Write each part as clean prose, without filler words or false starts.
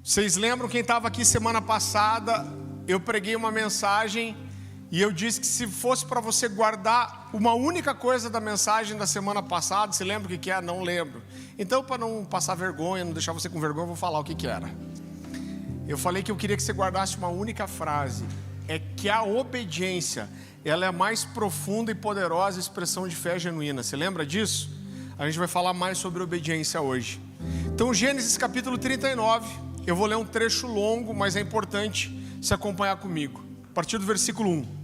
Vocês lembram, quem estava aqui semana passada, eu preguei uma mensagem e eu disse que se fosse para você guardar uma única coisa da mensagem da semana passada, você lembra o que é? Não lembro. Então, para não passar vergonha, não deixar você com vergonha, eu vou falar o que era. Eu falei que eu queria que você guardasse uma única frase: é que a obediência, ela é a mais profunda e poderosa expressão de fé genuína. Você lembra disso? A gente vai falar mais sobre obediência hoje. Então, Gênesis capítulo 39, eu vou ler um trecho longo, mas é importante se acompanhar comigo. A partir do versículo 1.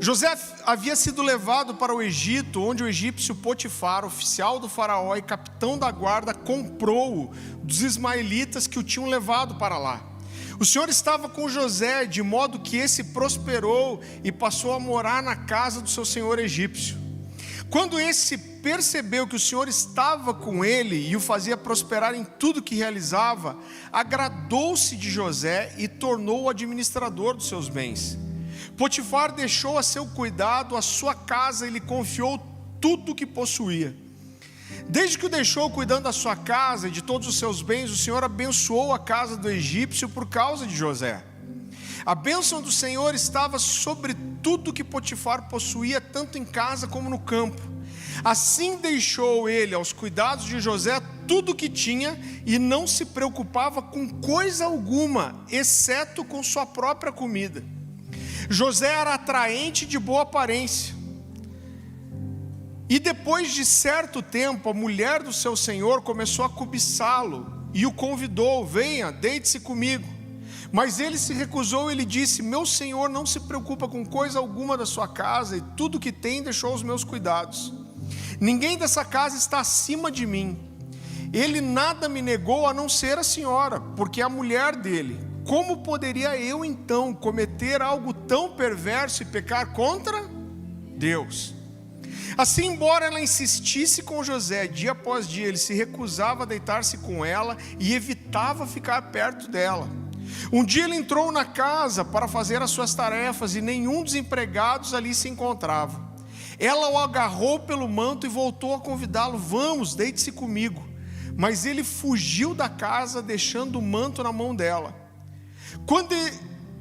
José havia sido levado para o Egito, onde o egípcio Potifar, oficial do faraó e capitão da guarda, comprou-o dos ismaelitas que o tinham levado para lá. O Senhor estava com José, de modo que esse prosperou e passou a morar na casa do seu senhor egípcio. Quando esse percebeu que o Senhor estava com ele e o fazia prosperar em tudo que realizava, agradou-se de José e tornou-o administrador dos seus bens. Potifar deixou a seu cuidado a sua casa e lhe confiou tudo o que possuía. Desde que o deixou cuidando da sua casa e de todos os seus bens, o Senhor abençoou a casa do egípcio por causa de José. A bênção do Senhor estava sobre tudo que Potifar possuía, tanto em casa como no campo. Assim deixou ele aos cuidados de José tudo o que tinha e não se preocupava com coisa alguma, exceto com sua própria comida. José era atraente e de boa aparência. E depois de certo tempo, a mulher do seu senhor começou a cobiçá-lo e o convidou: venha, deite-se comigo. Mas ele se recusou e lhe disse: meu senhor não se preocupa com coisa alguma da sua casa, e tudo que tem deixou aos meus cuidados. Ninguém dessa casa está acima de mim. Ele nada me negou a não ser a senhora, porque é a mulher dele. Como poderia eu então cometer algo tão perverso e pecar contra Deus? Assim, embora ela insistisse com José, dia após dia, ele se recusava a deitar-se com ela e evitava ficar perto dela. Um dia ele entrou na casa para fazer as suas tarefas e nenhum dos empregados ali se encontrava. Ela o agarrou pelo manto e voltou a convidá-lo: vamos, deite-se comigo. Mas ele fugiu da casa, deixando o manto na mão dela.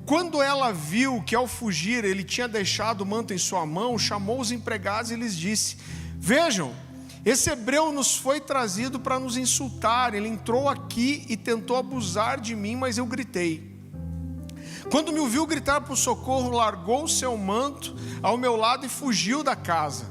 Quando ela viu que ao fugir ele tinha deixado o manto em sua mão, chamou os empregados e lhes disse: vejam, esse hebreu nos foi trazido para nos insultar. Ele entrou aqui e tentou abusar de mim, mas eu gritei. Quando me ouviu gritar por socorro, largou o seu manto ao meu lado e fugiu da casa.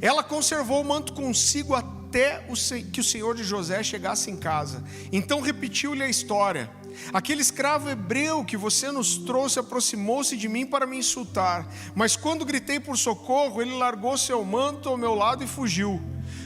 Ela conservou o manto consigo até que o senhor de José chegasse em casa. Então repetiu-lhe a história: aquele escravo hebreu que você nos trouxe aproximou-se de mim para me insultar, mas quando gritei por socorro, ele largou seu manto ao meu lado e fugiu.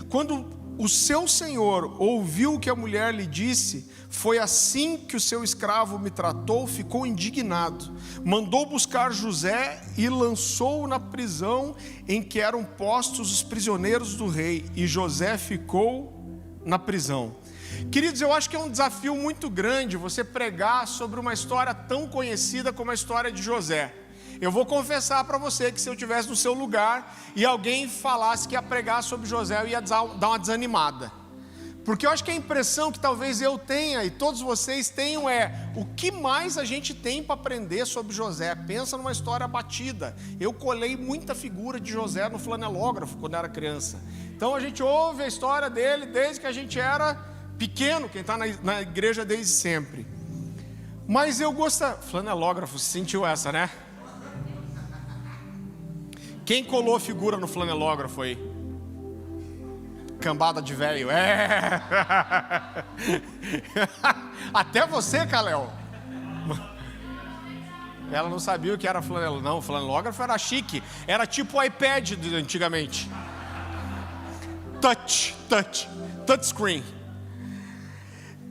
Quando o seu senhor ouviu o que a mulher lhe disse, foi assim que o seu escravo me tratou, ficou indignado. Mandou buscar José e lançou-o na prisão em que eram postos os prisioneiros do rei, e José ficou na prisão. Queridos, eu acho que é um desafio muito grande você pregar sobre uma história tão conhecida como a história de José. Eu vou confessar para você que se eu estivesse no seu lugar e alguém falasse que ia pregar sobre José, eu ia dar uma desanimada. Porque eu acho que a impressão que talvez eu tenha e todos vocês tenham é: o que mais a gente tem para aprender sobre José? Pensa numa história batida. Eu colei muita figura de José no flanelógrafo quando era criança. Então a gente ouve a história dele desde que a gente era pequeno, quem está na igreja desde sempre. Mas eu gosto... Flanelógrafo, você sentiu essa, né? Quem colou figura no flanelógrafo aí? Cambada de velho. É. Até você, Caléu. Ela não sabia o que era flanelógrafo. Não, flanelógrafo era chique. Era tipo o iPad de antigamente. Touchscreen.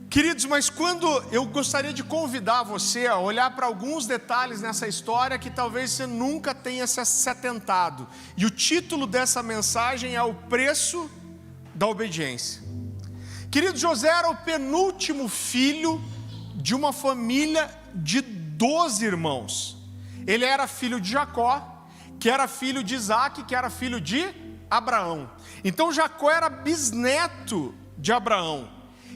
Queridos, mas quando eu gostaria de convidar você a olhar para alguns detalhes nessa história que talvez você nunca tenha se atentado. E o título dessa mensagem é o preço da obediência. Querido, José era o penúltimo filho de uma família de 12 irmãos. Ele era filho de Jacó, que era filho de Isaac, que era filho de Abraão. Então Jacó era bisneto de Abraão.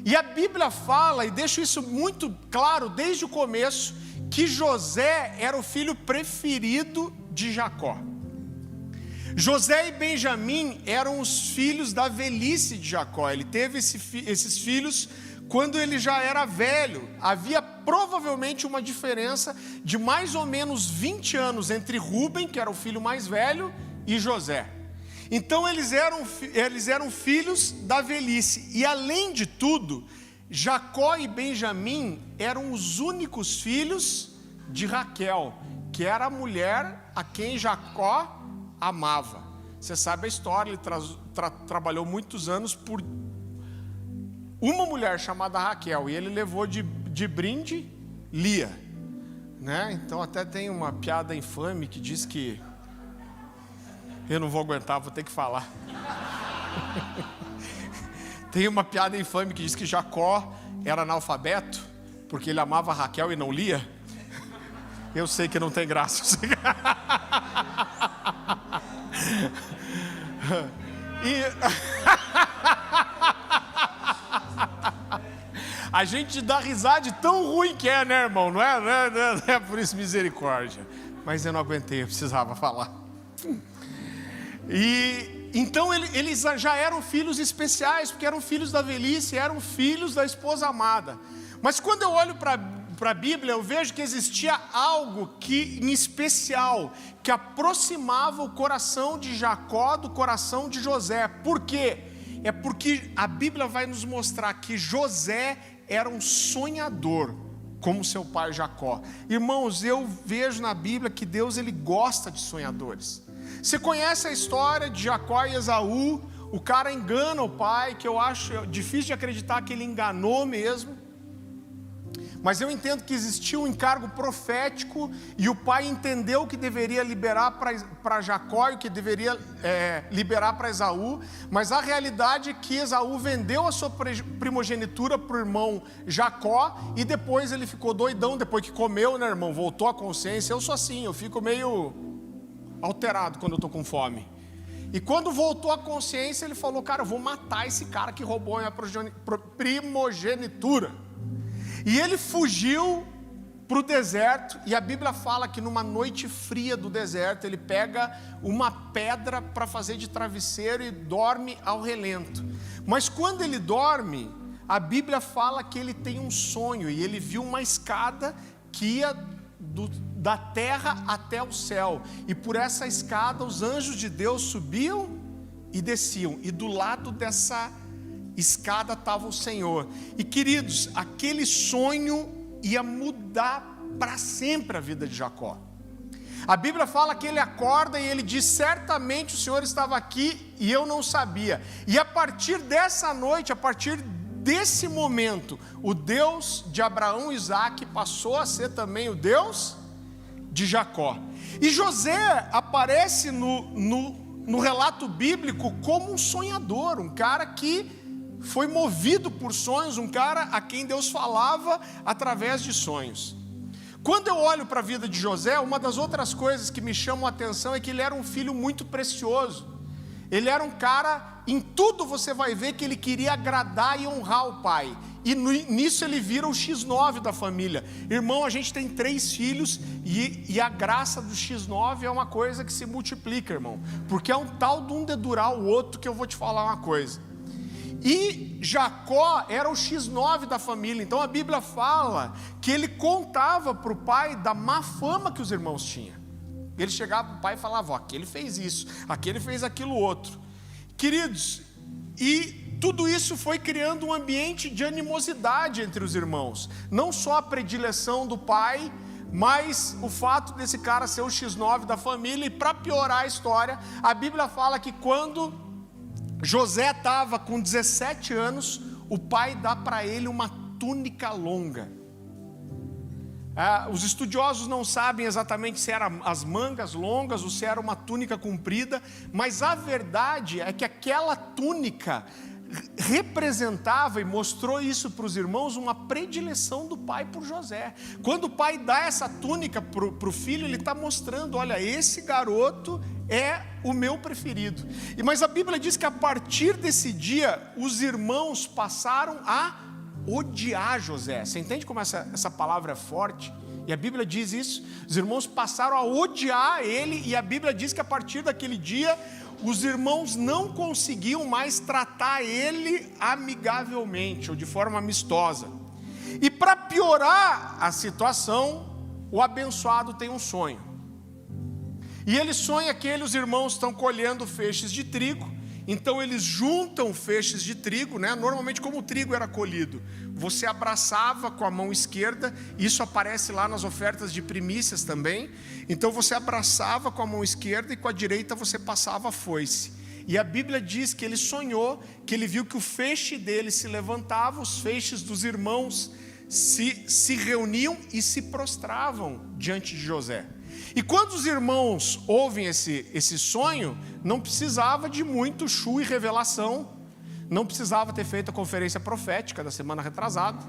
E a Bíblia fala, e deixa isso muito claro desde o começo, que José era o filho preferido de Jacó. José e Benjamim eram os filhos da velhice de Jacó. Ele teve esses filhos quando ele já era velho. Havia provavelmente uma diferença de mais ou menos 20 anos entre Rúben, que era o filho mais velho, e José. Então eles eram filhos da velhice. E além de tudo, Jacó e Benjamim eram os únicos filhos de Raquel, que era a mulher a quem Jacó amava. Você sabe a história, ele trabalhou muitos anos por uma mulher chamada Raquel, e ele levou de brinde Lia, né? Então até tem uma piada infame que diz que... Eu não vou aguentar, vou ter que falar. Tem uma piada infame que diz que Jacó era analfabeto, porque ele amava Raquel e não Lia. Eu sei que não tem graça. A gente dá risada de tão ruim que é, né, irmão? Não é por isso, misericórdia. Mas eu não aguentei, eu precisava falar. E então eles já eram filhos especiais, porque eram filhos da velhice, eram filhos da esposa amada. Mas quando eu olho para a Bíblia, eu vejo que existia algo em especial, que aproximava o coração de Jacó do coração de José. Por quê? É porque a Bíblia vai nos mostrar que José era um sonhador, como seu pai Jacó. Irmãos, eu vejo na Bíblia que Deus ele gosta de sonhadores. Você conhece a história de Jacó e Esaú? O cara engana o pai, que eu acho difícil de acreditar que ele enganou mesmo. Mas eu entendo que existia um encargo profético, e o pai entendeu que deveria liberar para Jacó e que deveria liberar para Esaú. Mas a realidade é que Esaú vendeu a sua primogenitura para o irmão Jacó, e depois ele ficou doidão, depois que comeu, né, irmão? Voltou à consciência. Eu sou assim, eu fico meio alterado quando eu estou com fome. E quando voltou à consciência, ele falou: cara, eu vou matar esse cara que roubou a minha primogenitura. E ele fugiu para o deserto, e a Bíblia fala que numa noite fria do deserto, ele pega uma pedra para fazer de travesseiro e dorme ao relento. Mas quando ele dorme, a Bíblia fala que ele tem um sonho, e ele viu uma escada que ia da terra até o céu, e por essa escada os anjos de Deus subiam e desciam, e do lado dessa escada estava o Senhor. E queridos, aquele sonho ia mudar para sempre a vida de Jacó. A Bíblia fala que ele acorda e ele diz: certamente o Senhor estava aqui e eu não sabia. E a partir dessa noite, a partir desse momento, o Deus de Abraão e Isaque passou a ser também o Deus de Jacó. E José aparece no relato bíblico como um sonhador, um cara que foi movido por sonhos, um cara a quem Deus falava através de sonhos. Quando eu olho para a vida de José, uma das outras coisas que me chamam a atenção é que ele era um filho muito precioso. Ele era um cara, em tudo você vai ver que ele queria agradar e honrar o pai. E nisso ele vira o X9 da família. Irmão, a gente tem 3 filhos e a graça do X9 é uma coisa que se multiplica, irmão. Porque é um tal de um dedurar o outro, que eu vou te falar uma coisa. E Jacó era o X9 da família. Então a Bíblia fala que ele contava para o pai da má fama que os irmãos tinham. Ele chegava para o pai e falava: ó, aquele fez isso, aquele fez aquilo outro. Queridos, e tudo isso foi criando um ambiente de animosidade entre os irmãos. Não só a predileção do pai, mas o fato desse cara ser o X9 da família. E para piorar a história, a Bíblia fala que quando José estava com 17 anos, o pai dá para ele uma túnica longa. Os estudiosos não sabem exatamente se eram as mangas longas ou se era uma túnica comprida, mas a verdade é que aquela túnica representava, e mostrou isso para os irmãos, uma predileção do pai por José. Quando o pai dá essa túnica para o filho, ele está mostrando: olha, esse garoto é o meu preferido. Mas a Bíblia diz que a partir desse dia, os irmãos passaram a odiar José. Você entende como essa palavra é forte? E a Bíblia diz isso. Os irmãos passaram a odiar ele, e a Bíblia diz que a partir daquele dia, os irmãos não conseguiam mais tratar ele amigavelmente, ou de forma amistosa. E para piorar a situação, o abençoado tem um sonho. E ele sonha que os irmãos estão colhendo feixes de trigo. Então eles juntam feixes de trigo, né? Normalmente, como o trigo era colhido, você abraçava com a mão esquerda. Isso aparece lá nas ofertas de primícias também. Então você abraçava com a mão esquerda e com a direita você passava a foice. E a Bíblia diz que ele sonhou, que ele viu que o feixe dele se levantava, os feixes dos irmãos se reuniam e se prostravam diante de José. E quando os irmãos ouvem esse sonho, não precisava de muito chu e revelação, não precisava ter feito a conferência profética da semana retrasada,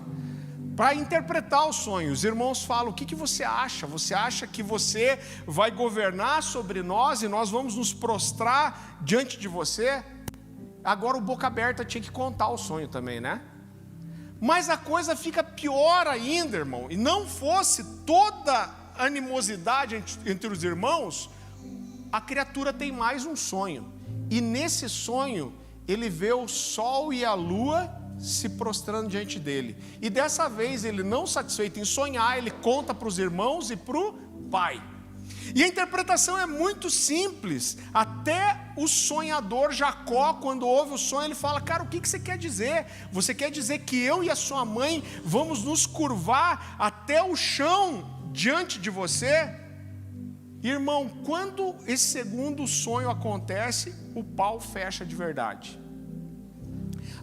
para interpretar o sonho. Os irmãos falam: o que você acha? Você acha que você vai governar sobre nós e nós vamos nos prostrar diante de você? Agora o boca aberta tinha que contar o sonho também, né? Mas a coisa fica pior ainda, irmão. E não fosse toda animosidade entre os irmãos, a criatura tem mais um sonho. E nesse sonho, ele vê o sol e a lua se prostrando diante dele. E dessa vez, ele não satisfeito em sonhar, ele conta para os irmãos e para o pai. E a interpretação é muito simples. Até o sonhador Jacó, quando ouve o sonho, ele fala: cara, o que você quer dizer? Você quer dizer que eu e a sua mãe vamos nos curvar até o chão diante de você? Irmão, quando esse segundo sonho acontece, o pau fecha de verdade.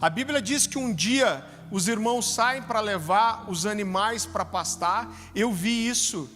A Bíblia diz que um dia os irmãos saem para levar os animais para pastar. Eu vi isso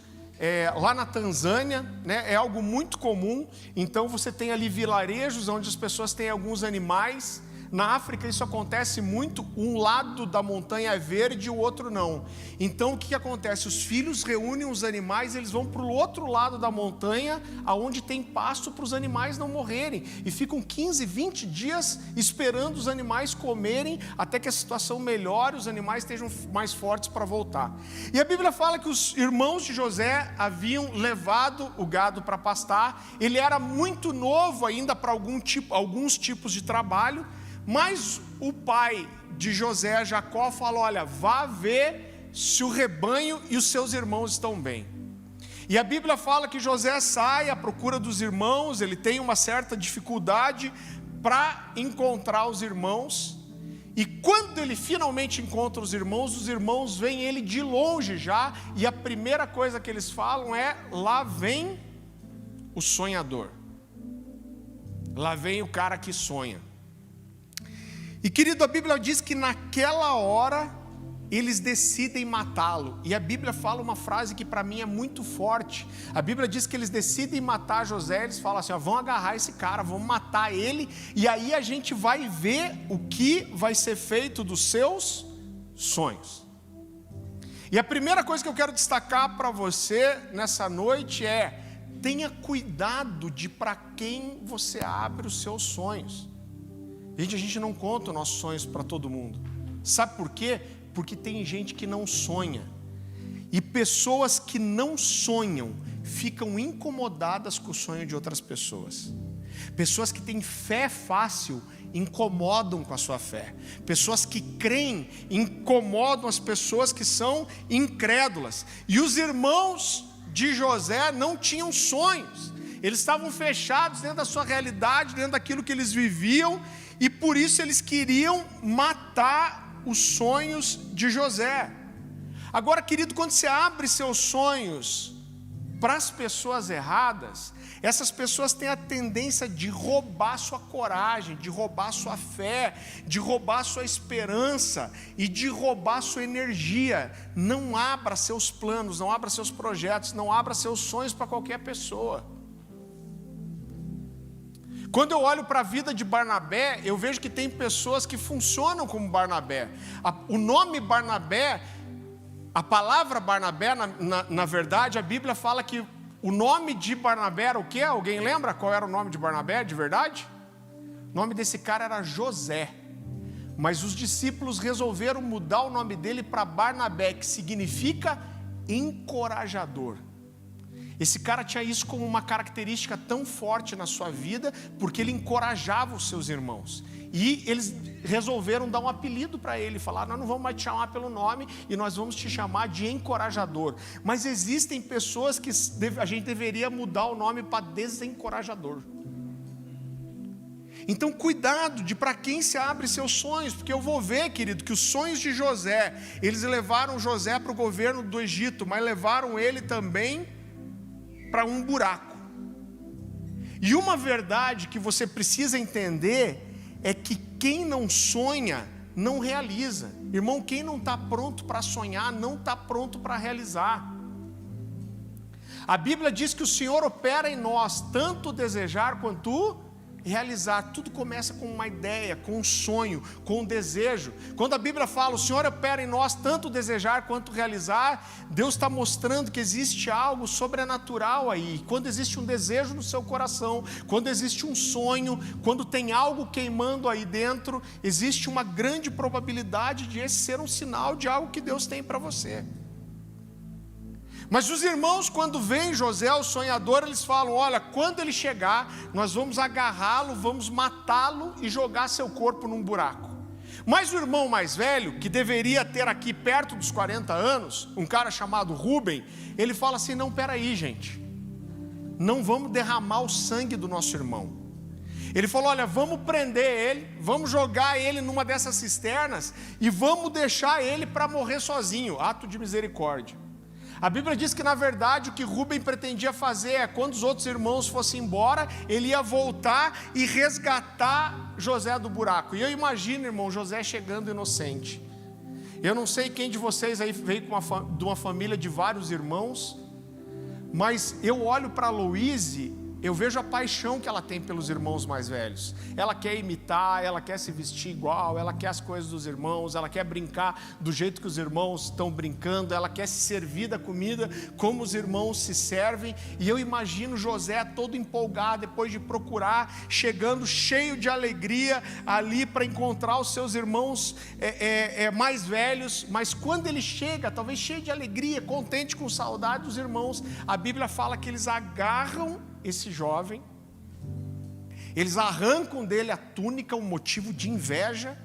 lá na Tanzânia, né? É algo muito comum. Então você tem ali vilarejos onde as pessoas têm alguns animais. Na África isso acontece muito, um lado da montanha é verde e o outro não. Então o que acontece? Os filhos reúnem os animais, eles vão para o outro lado da montanha, aonde tem pasto para os animais não morrerem. E ficam 15, 20 dias esperando os animais comerem, até que a situação melhore, os animais estejam mais fortes para voltar. E a Bíblia fala que os irmãos de José haviam levado o gado para pastar. Ele era muito novo ainda para alguns tipos de trabalho. Mas o pai de José, Jacó, falou: olha, vá ver se o rebanho e os seus irmãos estão bem. E a Bíblia fala que José sai à procura dos irmãos. Ele tem uma certa dificuldade para encontrar os irmãos. E quando ele finalmente encontra os irmãos veem ele de longe já. E a primeira coisa que eles falam é: lá vem o sonhador. Lá vem o cara que sonha. E querido, a Bíblia diz que naquela hora eles decidem matá-lo. E a Bíblia fala uma frase que para mim é muito forte. A Bíblia diz que eles decidem matar José. Eles falam assim: ó, vão agarrar esse cara, vão matar ele, e aí a gente vai ver o que vai ser feito dos seus sonhos. E a primeira coisa que eu quero destacar para você nessa noite é: tenha cuidado de para quem você abre os seus sonhos. Gente, a gente não conta os nossos sonhos para todo mundo. Sabe por quê? Porque tem gente que não sonha. E pessoas que não sonham ficam incomodadas com o sonho de outras pessoas. Pessoas que têm fé fácil incomodam com a sua fé. Pessoas que creem incomodam as pessoas que são incrédulas. E os irmãos de José não tinham sonhos. Eles estavam fechados dentro da sua realidade, dentro daquilo que eles viviam. E por isso eles queriam matar os sonhos de José. Agora, querido, quando você abre seus sonhos para as pessoas erradas, essas pessoas têm a tendência de roubar sua coragem, de roubar sua fé, de roubar sua esperança e de roubar sua energia. Não abra seus planos, não abra seus projetos, não abra seus sonhos para qualquer pessoa. Quando eu olho para a vida de Barnabé, eu vejo que tem pessoas que funcionam como Barnabé. O nome Barnabé, a palavra Barnabé, na verdade, a Bíblia fala que O nome de Barnabé era o quê? Alguém lembra qual era o nome de Barnabé de verdade? O nome desse cara era José. Mas os discípulos resolveram mudar o nome dele para Barnabé, que significa encorajador. Esse cara tinha isso como uma característica tão forte na sua vida, porque ele encorajava os seus irmãos. E eles resolveram dar um apelido para ele, falaram: nós não vamos mais te chamar pelo nome, e nós vamos te chamar de encorajador. Mas existem pessoas que a gente deveria mudar o nome para desencorajador. Então cuidado de para quem se abre seus sonhos, porque eu vou ver, querido, que os sonhos de José, eles levaram José para o governo do Egito, mas levaram ele também para um buraco. E uma verdade que você precisa entender é que quem não sonha, não realiza. Irmão, quem não está pronto para sonhar, não está pronto para realizar. A Bíblia diz que o Senhor opera em nós, tanto desejar quanto realizar. Tudo começa com uma ideia, com um sonho, com um desejo. Quando a Bíblia fala, o Senhor opera em nós, tanto desejar quanto realizar, Deus está mostrando que existe algo sobrenatural aí. Quando existe um desejo no seu coração, quando existe um sonho, quando tem algo queimando aí dentro, existe uma grande probabilidade de esse ser um sinal de algo que Deus tem para você. Mas os irmãos, quando veem José, o sonhador, eles falam: olha, quando ele chegar, nós vamos agarrá-lo, vamos matá-lo e jogar seu corpo num buraco. Mas o irmão mais velho, que deveria ter aqui perto dos 40 anos, um cara chamado Rubem, ele fala assim: não, peraí, gente, não vamos derramar o sangue do nosso irmão. Ele falou: olha, vamos prender ele, vamos jogar ele numa dessas cisternas e vamos deixar ele para morrer sozinho. Ato de misericórdia. A Bíblia diz que, na verdade, o que Rubem pretendia fazer é, quando os outros irmãos fossem embora, ele ia voltar e resgatar José do buraco. E eu imagino, irmão, José chegando inocente. Eu não sei quem de vocês aí veio de uma família de vários irmãos, mas eu olho para a Louise, eu vejo a paixão que ela tem pelos irmãos mais velhos. Ela quer imitar, ela quer se vestir igual, ela quer as coisas dos irmãos, ela quer brincar do jeito que os irmãos estão brincando, ela quer se servir da comida como os irmãos se servem. E eu imagino José todo empolgado, depois de procurar, chegando cheio de alegria ali para encontrar os seus irmãos mais velhos. Mas quando ele chega, talvez cheio de alegria, contente, com saudade dos irmãos, a Bíblia fala que eles agarram esse jovem, eles arrancam dele a túnica, um motivo de inveja,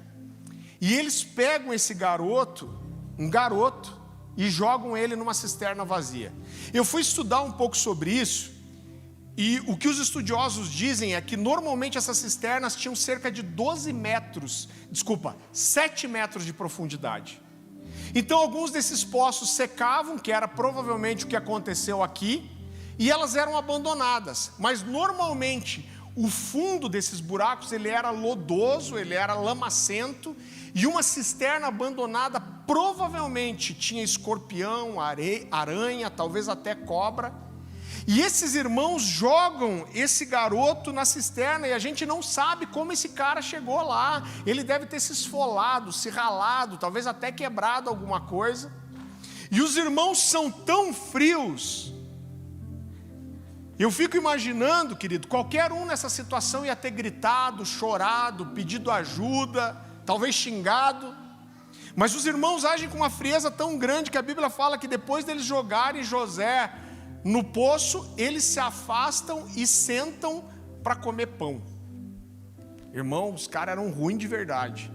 e eles pegam esse garoto, um garoto, e jogam ele numa cisterna vazia. Eu fui estudar um pouco sobre isso, e o que os estudiosos dizem é que normalmente essas cisternas tinham cerca de 7 metros de profundidade. Então alguns desses poços secavam, que era provavelmente o que aconteceu aqui, e elas eram abandonadas. Mas normalmente o fundo desses buracos, ele era lodoso, ele era lamacento, e uma cisterna abandonada provavelmente tinha escorpião, aranha, talvez até cobra. E esses irmãos jogam esse garoto na cisterna, e a gente não sabe como esse cara chegou lá. Ele deve ter se esfolado, se ralado, talvez até quebrado alguma coisa. E os irmãos são tão frios. Eu fico imaginando, querido, qualquer um nessa situação ia ter gritado, chorado, pedido ajuda, talvez xingado. Mas os irmãos agem com uma frieza tão grande que a Bíblia fala que depois deles jogarem José no poço, eles se afastam e sentam para comer pão. Irmão, os caras eram ruins de verdade.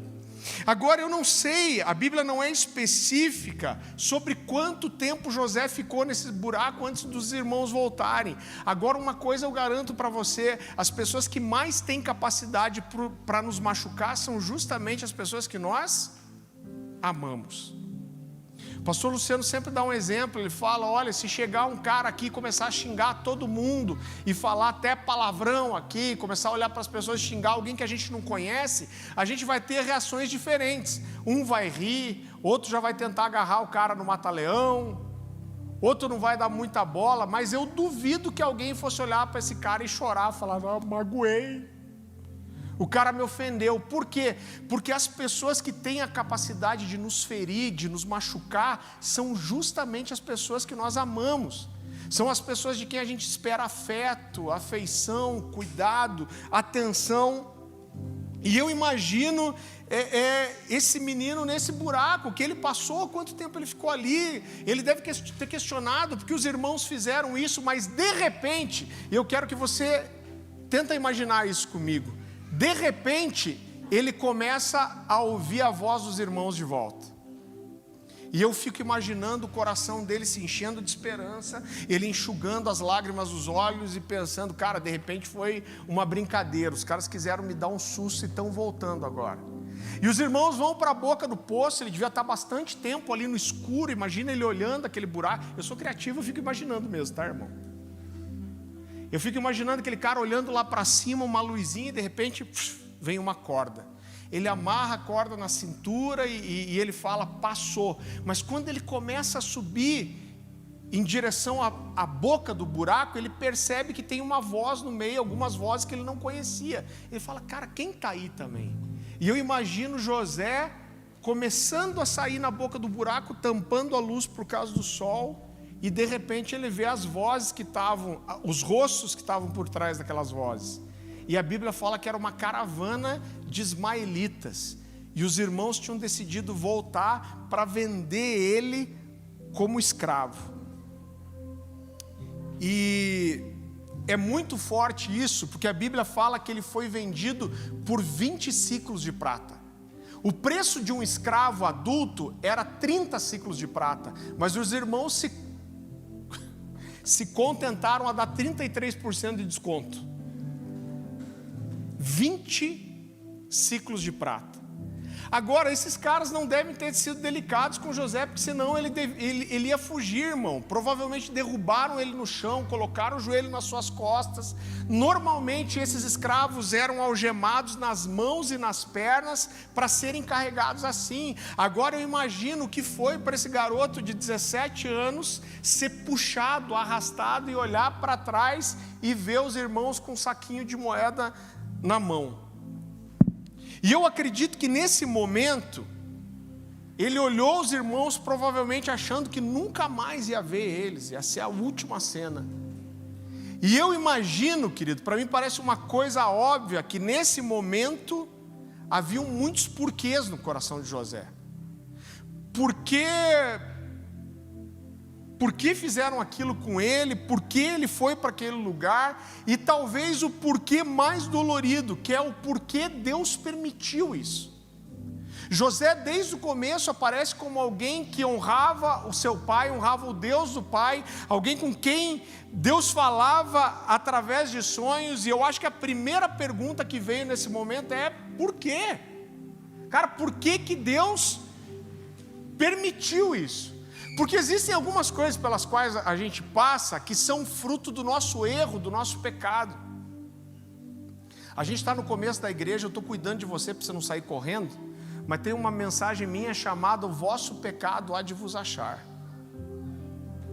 Agora eu não sei, a Bíblia não é específica sobre quanto tempo José ficou nesse buraco antes dos irmãos voltarem. Agora uma coisa eu garanto para você: as pessoas que mais têm capacidade para nos machucar são justamente as pessoas que nós amamos. O pastor Luciano sempre dá um exemplo, ele fala: olha, se chegar um cara aqui e começar a xingar todo mundo, e falar até palavrão aqui, começar a olhar para as pessoas e xingar alguém que a gente não conhece, a gente vai ter reações diferentes. Um vai rir, outro já vai tentar agarrar o cara no mata-leão, outro não vai dar muita bola, mas eu duvido que alguém fosse olhar para esse cara e chorar, falar: não, magoei, o cara me ofendeu. Por quê? Porque as pessoas que têm a capacidade de nos ferir, de nos machucar, são justamente as pessoas que nós amamos. São as pessoas de quem a gente espera afeto, afeição, cuidado, atenção. E eu imagino esse menino nesse buraco, que ele passou, quanto tempo ele ficou ali. Ele deve ter questionado porque os irmãos fizeram isso, mas de repente, eu quero que você tenta imaginar isso comigo. De repente, ele começa a ouvir a voz dos irmãos de volta. E eu fico imaginando o coração dele se enchendo de esperança, ele enxugando as lágrimas dos olhos e pensando, cara, de repente foi uma brincadeira, os caras quiseram me dar um susto e estão voltando agora. E os irmãos vão para a boca do poço, ele devia estar bastante tempo ali no escuro, imagina ele olhando aquele buraco. Eu sou criativo, eu fico imaginando mesmo, tá, irmão? Eu fico imaginando aquele cara olhando lá para cima, uma luzinha, e de repente vem uma corda. Ele amarra a corda na cintura e ele fala, passou. Mas quando ele começa a subir em direção à boca do buraco, ele percebe que tem uma voz no meio, algumas vozes que ele não conhecia. Ele fala, cara, quem está aí também? E eu imagino José começando a sair na boca do buraco, tampando a luz por causa do sol, e de repente ele vê as vozes que estavam, os rostos que estavam por trás daquelas vozes. E a Bíblia fala que era uma caravana de ismaelitas. E os irmãos tinham decidido voltar para vender ele como escravo. E é muito forte isso, porque a Bíblia fala que ele foi vendido por 20 ciclos de prata. O preço de um escravo adulto era 30 ciclos de prata. Mas os irmãos se contentaram a dar 33% de desconto. 20 ciclos de prata. Agora, esses caras não devem ter sido delicados com José, porque senão ele ia fugir, irmão. Provavelmente derrubaram ele no chão, colocaram o joelho nas suas costas. Normalmente esses escravos eram algemados nas mãos e nas pernas para serem carregados assim. Agora eu imagino o que foi para esse garoto de 17 anos ser puxado, arrastado e olhar para trás e ver os irmãos com um saquinho de moeda na mão. E eu acredito que nesse momento ele olhou os irmãos provavelmente achando que nunca mais ia ver eles, ia ser a última cena. E eu imagino, querido, para mim parece uma coisa óbvia que nesse momento haviam muitos porquês no coração de José. Por que fizeram aquilo com ele, por que ele foi para aquele lugar, e talvez o porquê mais dolorido, que é o porquê Deus permitiu isso. José desde o começo aparece como alguém que honrava o seu pai, honrava o Deus do pai, alguém com quem Deus falava através de sonhos, e eu acho que a primeira pergunta que veio nesse momento é, por quê? Cara, por que Deus permitiu isso? Porque existem algumas coisas pelas quais a gente passa que são fruto do nosso erro, do nosso pecado. A gente está no começo da igreja, eu estou cuidando de você para você não sair correndo, mas tem uma mensagem minha chamada: o vosso pecado há de vos achar.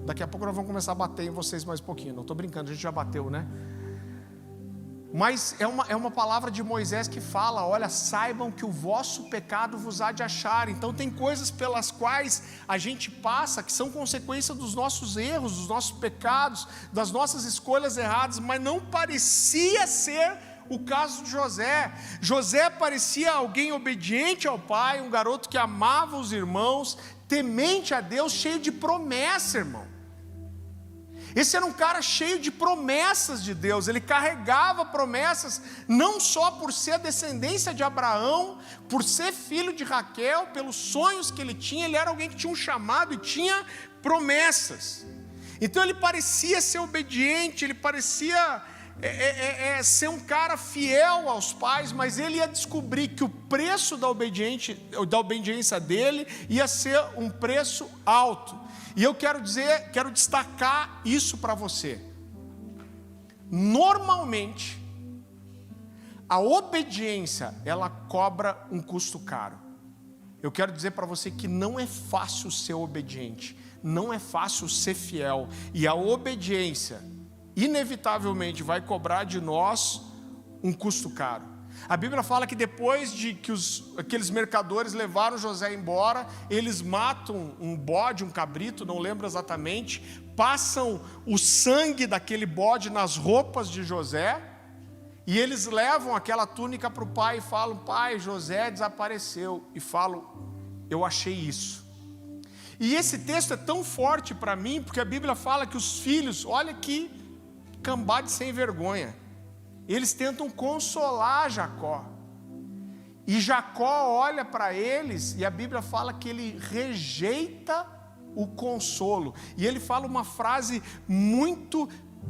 Daqui a pouco nós vamos começar a bater em vocês mais um pouquinho. Não estou brincando, a gente já bateu, né? Mas é uma palavra de Moisés que fala, olha, saibam que o vosso pecado vos há de achar. Então tem coisas pelas quais a gente passa, que são consequência dos nossos erros, dos nossos pecados, das nossas escolhas erradas, mas não parecia ser o caso de José. José parecia alguém obediente ao pai, um garoto que amava os irmãos, temente a Deus, cheio de promessa, irmão. Esse era um cara cheio de promessas de Deus, ele carregava promessas, não só por ser a descendência de Abraão, por ser filho de Raquel, pelos sonhos que ele tinha, ele era alguém que tinha um chamado e tinha promessas. Então ele parecia ser obediente, ele parecia ser um cara fiel aos pais, mas ele ia descobrir que o preço da obediência dele ia ser um preço alto. E eu quero destacar isso para você. Normalmente, a obediência, ela cobra um custo caro. Eu quero dizer para você que não é fácil ser obediente, não é fácil ser fiel. E a obediência, inevitavelmente, vai cobrar de nós um custo caro. A Bíblia fala que depois de que aqueles mercadores levaram José embora, eles matam um bode, um cabrito, não lembro exatamente, passam o sangue daquele bode nas roupas de José, e eles levam aquela túnica para o pai e falam: pai, José desapareceu. E falam: eu achei isso. E esse texto é tão forte para mim, porque a Bíblia fala que os filhos, olha que cambada de sem vergonha, eles tentam consolar Jacó. E Jacó olha para eles, e a Bíblia fala que ele rejeita o consolo. E ele fala uma frase muito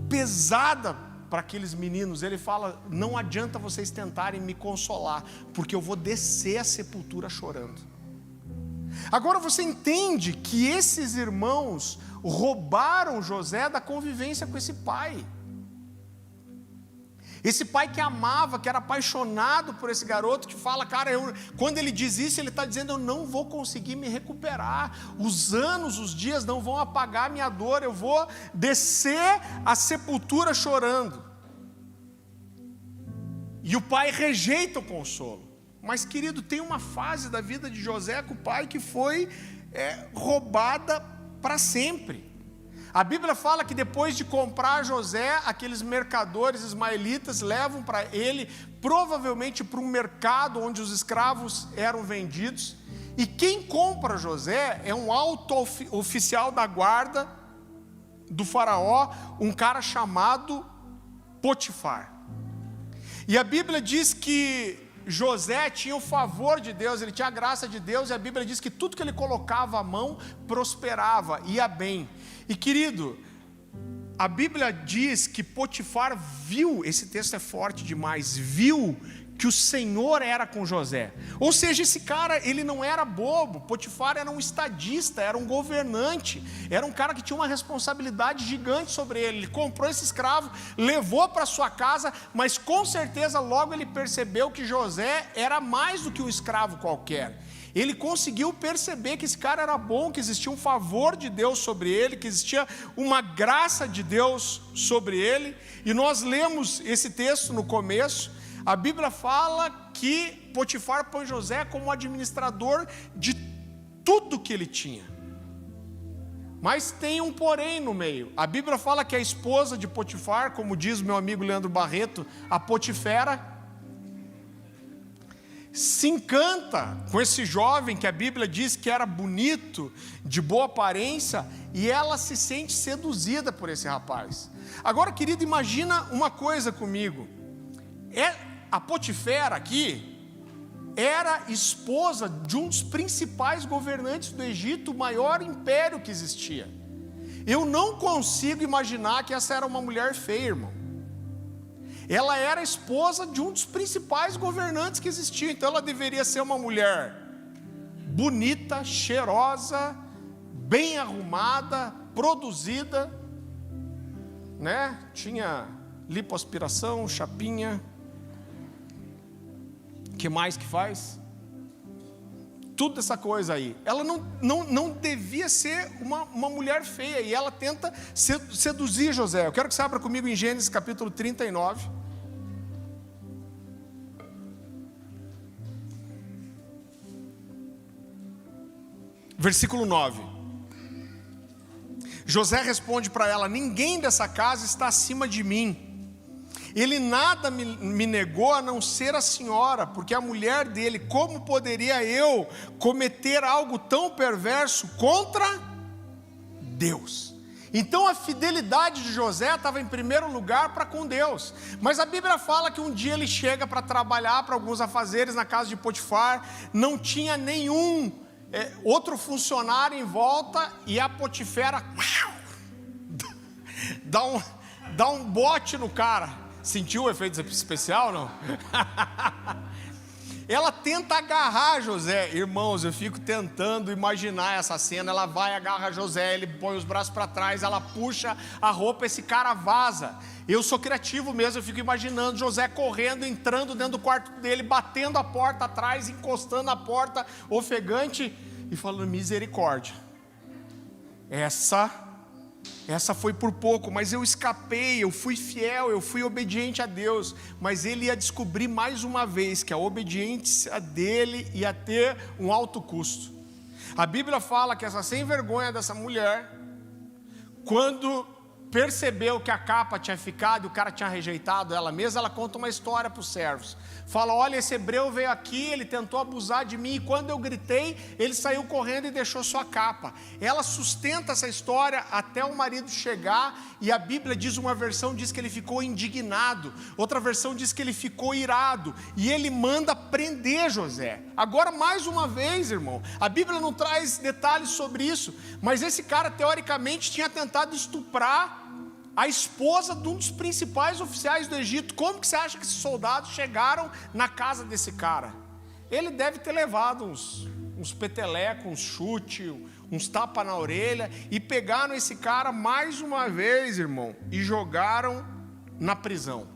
pesada para aqueles meninos. Ele fala: não adianta vocês tentarem me consolar, porque eu vou descer a sepultura chorando. Agora você entende que esses irmãos roubaram José da convivência com esse pai. Esse pai que amava, que era apaixonado por esse garoto, que fala: cara, quando ele diz isso, ele está dizendo: eu não vou conseguir me recuperar, os anos, os dias não vão apagar a minha dor, eu vou descer a sepultura chorando. E o pai rejeita o consolo. Mas, querido, tem uma fase da vida de José com o pai que foi roubada para sempre. A Bíblia fala que depois de comprar José, aqueles mercadores ismaelitas levam para ele, provavelmente para um mercado onde os escravos eram vendidos. E quem compra José é um alto oficial da guarda do faraó, um cara chamado Potifar. E a Bíblia diz que José tinha o favor de Deus, ele tinha a graça de Deus, e a Bíblia diz que tudo que ele colocava a mão prosperava, ia bem. E querido, a Bíblia diz que Potifar viu, esse texto é forte demais, viu que o Senhor era com José. Ou seja, esse cara, ele não era bobo. Potifar era um estadista, era um governante, era um cara que tinha uma responsabilidade gigante sobre ele. Ele comprou esse escravo, levou para sua casa, mas com certeza logo ele percebeu que José era mais do que um escravo qualquer. Ele conseguiu perceber que esse cara era bom, que existia um favor de Deus sobre ele, que existia uma graça de Deus sobre ele. E nós lemos esse texto no começo. A Bíblia fala que Potifar põe José como administrador de tudo que ele tinha. Mas tem um porém no meio. A Bíblia fala que a esposa de Potifar, como diz meu amigo Leandro Barreto, a Potifera, se encanta com esse jovem que a Bíblia diz que era bonito, de boa aparência, e ela se sente seduzida por esse rapaz. Agora, querido, imagina uma coisa comigo. A Potifera aqui era esposa de um dos principais governantes do Egito, o maior império que existia. Eu não consigo imaginar que essa era uma mulher feia, irmão. Ela era esposa de um dos principais governantes que existia. Então ela deveria ser uma mulher bonita, cheirosa, bem arrumada, produzida, né? Tinha lipoaspiração, chapinha. O que mais que faz? Tudo essa coisa aí. Ela não devia ser uma mulher feia. E ela tenta seduzir José. Eu quero que você abra comigo em Gênesis capítulo 39. Versículo 9. José responde para ela: ninguém dessa casa está acima de mim. Ele nada me negou a não ser a senhora, porque a mulher dele. Como poderia eu cometer algo tão perverso contra Deus? Então a fidelidade de José estava em primeiro lugar para com Deus. Mas a Bíblia fala que um dia ele chega para trabalhar para alguns afazeres na casa de Potifar. Não tinha nenhum outro funcionário em volta, e a Potifera dá um bote no cara. Sentiu o efeito especial, não? Ela tenta agarrar José. Irmãos, eu fico tentando imaginar essa cena. Ela vai, agarra José, ele põe os braços para trás, ela puxa a roupa, esse cara vaza. Eu sou criativo mesmo, eu fico imaginando José correndo, entrando dentro do quarto dele, batendo a porta atrás, encostando a porta, ofegante, e falando: misericórdia. Essa foi por pouco, mas eu escapei, eu fui fiel, eu fui obediente a Deus. Mas ele ia descobrir mais uma vez que a obediência dele ia ter um alto custo. A Bíblia fala que essa sem vergonha dessa mulher quando percebeu que a capa tinha ficado e o cara tinha rejeitado ela mesma, ela conta uma história para os servos. Fala, olha, esse hebreu veio aqui, ele tentou abusar de mim, e quando eu gritei, ele saiu correndo e deixou sua capa. Ela sustenta essa história até o marido chegar, e a Bíblia diz, uma versão diz que ele ficou indignado, outra versão diz que ele ficou irado, e ele manda prender José. Agora, mais uma vez, irmão, a Bíblia não traz detalhes sobre isso, mas esse cara, teoricamente, tinha tentado estuprar a esposa de um dos principais oficiais do Egito. Como que você acha que esses soldados chegaram na casa desse cara? Ele deve ter levado uns petelecos, uns chutes, uns tapas na orelha, e pegaram esse cara mais uma vez, irmão, e jogaram na prisão.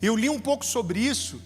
Eu li um pouco sobre isso,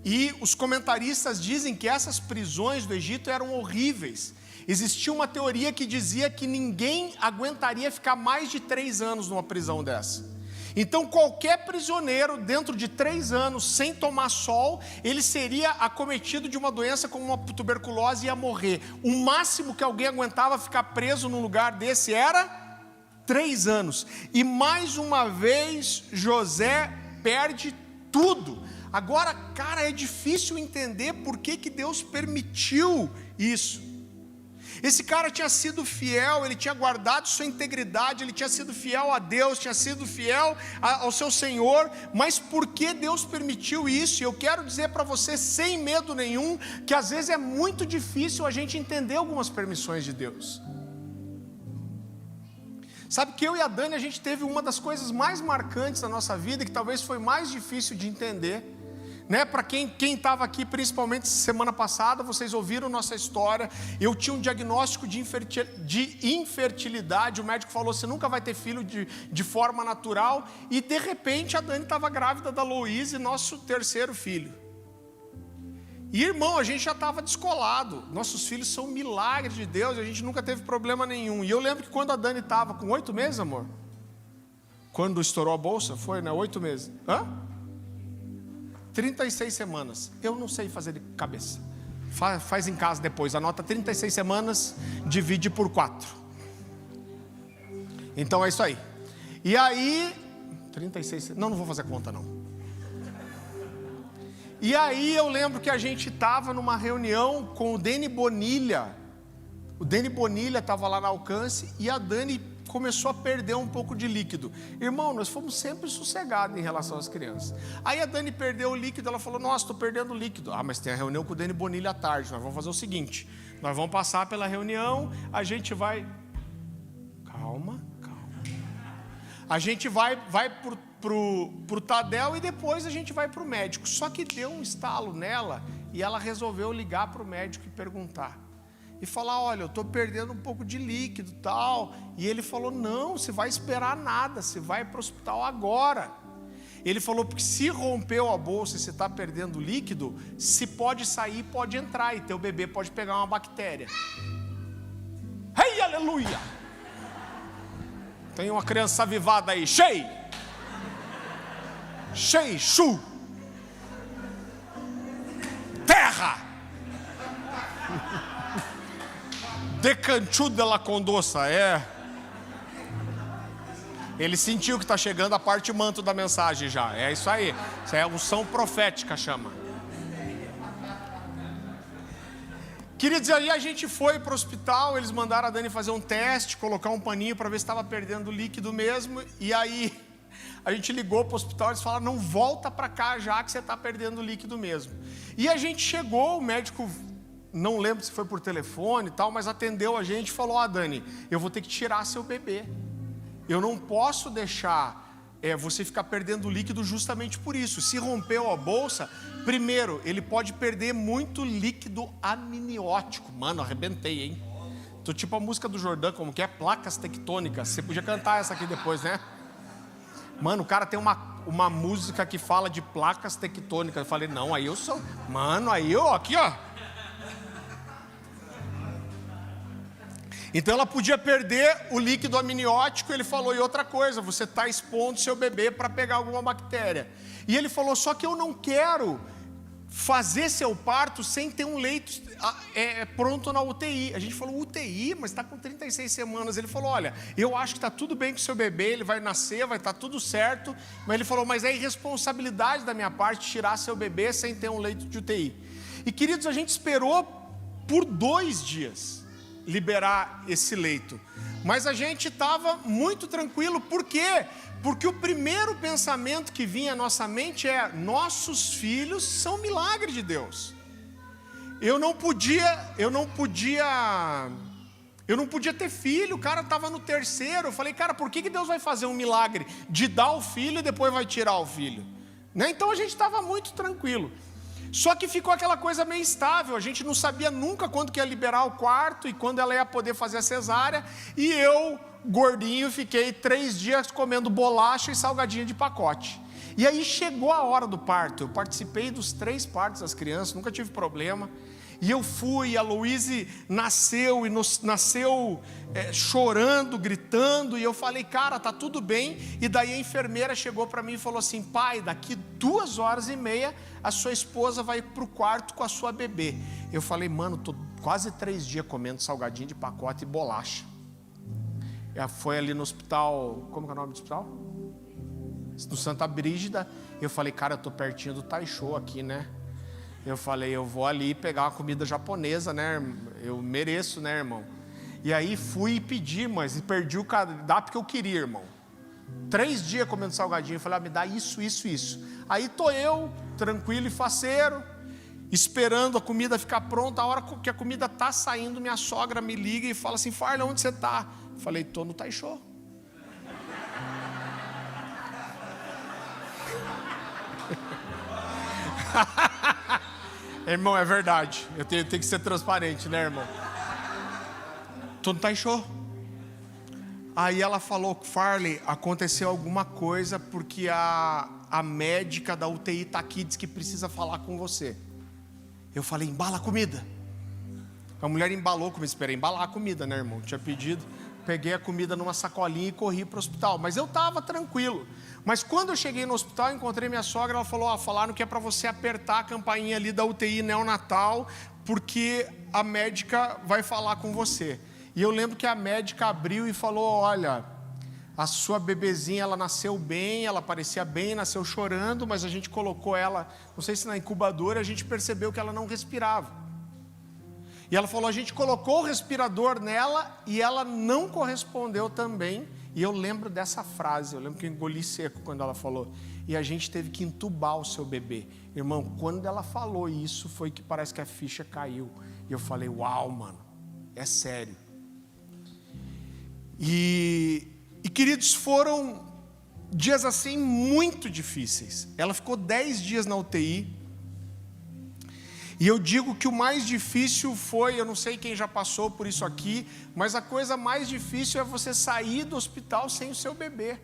e os comentaristas dizem que essas prisões do Egito eram horríveis. Existia uma teoria que dizia que ninguém aguentaria ficar mais de 3 anos numa prisão dessa. Então qualquer prisioneiro dentro de 3 anos sem tomar sol, ele seria acometido de uma doença como uma tuberculose e ia morrer. O máximo que alguém aguentava ficar preso num lugar desse era 3 anos. E mais uma vez José perde tudo. Agora, cara, é difícil entender por que Deus permitiu isso. Esse cara tinha sido fiel, ele tinha guardado sua integridade, ele tinha sido fiel a Deus, tinha sido fiel ao seu Senhor, mas por que Deus permitiu isso? E eu quero dizer para você, sem medo nenhum, que às vezes é muito difícil a gente entender algumas permissões de Deus. Sabe que eu e a Dani, a gente teve uma das coisas mais marcantes da nossa vida, que talvez foi mais difícil de entender, né? Para quem estava aqui, principalmente semana passada, vocês ouviram nossa história. Eu tinha um diagnóstico de infertilidade. O médico falou, você nunca vai ter filho de forma natural. E de repente a Dani estava grávida da Louise, nosso 3º filho. E irmão, a gente já estava descolado. Nossos filhos são milagres de Deus, a gente nunca teve problema nenhum. E eu lembro que quando a Dani estava com 8 meses, amor, quando estourou a bolsa, foi, né? 8 meses. 36 semanas. Eu não sei fazer de cabeça. Faz em casa depois. Anota 36 semanas, divide por 4. Então é isso aí. E aí, 36... Não vou fazer conta não. E aí eu lembro que a gente estava numa reunião com o Deni Bonilha. O Deni Bonilha estava lá no Alcance e a Dani começou a perder um pouco de líquido. Irmão, nós fomos sempre sossegados em relação às crianças. Aí a Dani perdeu o líquido, ela falou, nossa, estou perdendo líquido. Mas tem a reunião com o Deni Bonilha à tarde, nós vamos fazer o seguinte, nós vamos passar pela reunião, a gente vai... Calma. A gente vai pro Tadel e depois a gente vai pro médico. Só que deu um estalo nela e ela resolveu ligar pro médico e perguntar. E falar, olha, eu estou perdendo um pouco de líquido e tal. E ele falou, não, você vai esperar nada, você vai para o hospital agora. Ele falou, porque se rompeu a bolsa e você está perdendo líquido, se pode sair, pode entrar, e teu bebê pode pegar uma bactéria. Ei, aleluia! Tem uma criança avivada aí, Shei, Shu, terra! Decanchu de la Condossa, Ele sentiu que está chegando a parte manto da mensagem já. É isso aí. Isso é unção profética, chama. Queridos, aí a gente foi para o hospital. Eles mandaram a Dani fazer um teste, colocar um paninho para ver se estava perdendo líquido mesmo. E aí a gente ligou para o hospital. Eles falaram, não, volta para cá já que você está perdendo líquido mesmo. E a gente chegou, o médico... Não lembro se foi por telefone e tal, mas atendeu a gente e falou, Dani, eu vou ter que tirar seu bebê. Eu não posso deixar você ficar perdendo líquido justamente por isso. Se rompeu a bolsa, primeiro, ele pode perder muito líquido amniótico. Mano, arrebentei, hein? Tô tipo a música do Jordão, como que é? Placas tectônicas. Você podia cantar essa aqui depois, né? Mano, o cara tem uma música que fala de placas tectônicas. Eu falei, não, aí eu sou... Mano, aí eu, aqui ó... Então ela podia perder o líquido amniótico. Ele falou, e outra coisa, você está expondo seu bebê para pegar alguma bactéria. E ele falou, só que eu não quero fazer seu parto sem ter um leito pronto na UTI. A gente falou, UTI? Mas está com 36 semanas. Ele falou, olha, eu acho que está tudo bem com o seu bebê, ele vai nascer, vai estar tudo certo. Mas ele falou, mas é irresponsabilidade da minha parte tirar seu bebê sem ter um leito de UTI. E queridos, a gente esperou por 2 dias liberar esse leito. Mas a gente estava muito tranquilo. Por quê? Porque o primeiro pensamento que vinha à nossa mente é: nossos filhos são milagre de Deus. Eu não podia ter filho, o cara estava no 3º. Eu falei, cara, por que Deus vai fazer um milagre de dar o filho e depois vai tirar o filho? Né? Então a gente estava muito tranquilo. Só que ficou aquela coisa meio instável, a gente não sabia nunca quando que ia liberar o quarto e quando ela ia poder fazer a cesárea. E eu, gordinho, fiquei 3 dias comendo bolacha e salgadinho de pacote. E aí chegou a hora do parto. Eu participei dos 3 partos das crianças, nunca tive problema. E eu fui, a Louise nasceu chorando, gritando, e eu falei, cara, tá tudo bem. E daí a enfermeira chegou para mim e falou assim, pai, daqui 2h30 a sua esposa vai para o quarto com a sua bebê. Eu falei, mano, tô quase 3 dias comendo salgadinho de pacote e bolacha. Ela foi ali no hospital, como que é o nome do hospital? No Santa Brígida. Eu falei, cara, eu tô pertinho do Taisho aqui, né? Eu falei, eu vou ali pegar uma comida japonesa, né? Eu mereço, né, irmão? E aí fui e pedi, mas perdi o cardápio que eu queria, irmão. 3 dias comendo salgadinho. Eu falei, me dá isso. Aí tô eu, tranquilo e faceiro, esperando a comida ficar pronta. A hora que a comida tá saindo, minha sogra me liga e fala assim, Farley, onde você tá? Eu falei, tô no Taisho. Irmão, é verdade. Eu tenho que ser transparente, né, irmão? Tô no Taisho. Aí ela falou, Farley, aconteceu alguma coisa porque a médica da UTI tá aqui, diz que precisa falar com você. Eu falei, embala a comida. A mulher embalou, como eu esperei embalar a comida, né, irmão? Tinha pedido. Peguei a comida numa sacolinha e corri para o hospital. Mas eu estava tranquilo. Mas quando eu cheguei no hospital, encontrei minha sogra. Ela falou, falaram que é para você apertar a campainha ali da UTI neonatal, porque a médica vai falar com você. E eu lembro que a médica abriu e falou, olha, a sua bebezinha, ela nasceu bem, ela parecia bem, nasceu chorando, mas a gente colocou ela, não sei se na incubadora, a gente percebeu que ela não respirava. E ela falou, a gente colocou o respirador nela e ela não correspondeu também. E eu lembro dessa frase, eu lembro que eu engoli seco quando ela falou. E a gente teve que entubar o seu bebê. Irmão, quando ela falou isso, foi que parece que a ficha caiu. E eu falei, uau, mano, é sério. E queridos, foram dias assim muito difíceis. Ela ficou 10 dias na UTI. E eu digo que o mais difícil foi, eu não sei quem já passou por isso aqui, mas a coisa mais difícil é você sair do hospital sem o seu bebê.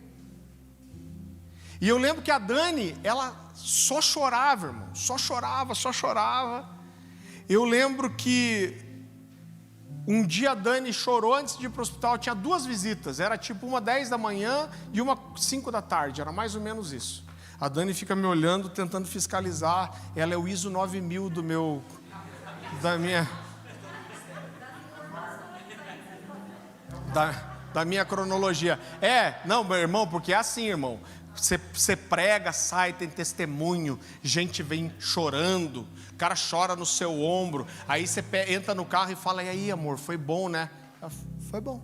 E eu lembro que a Dani, ela só chorava, irmão, só chorava. Eu lembro que um dia a Dani chorou antes de ir para o hospital, tinha 2 visitas, era tipo uma 10 da manhã e uma 5 da tarde, era mais ou menos isso. A Dani fica me olhando, tentando fiscalizar. Ela é o ISO 9000 da minha cronologia. Não, meu irmão, porque é assim, irmão. Você prega, sai, tem testemunho, gente vem chorando, o cara chora no seu ombro. Aí você entra no carro e fala, e aí, amor, foi bom, né? Foi bom.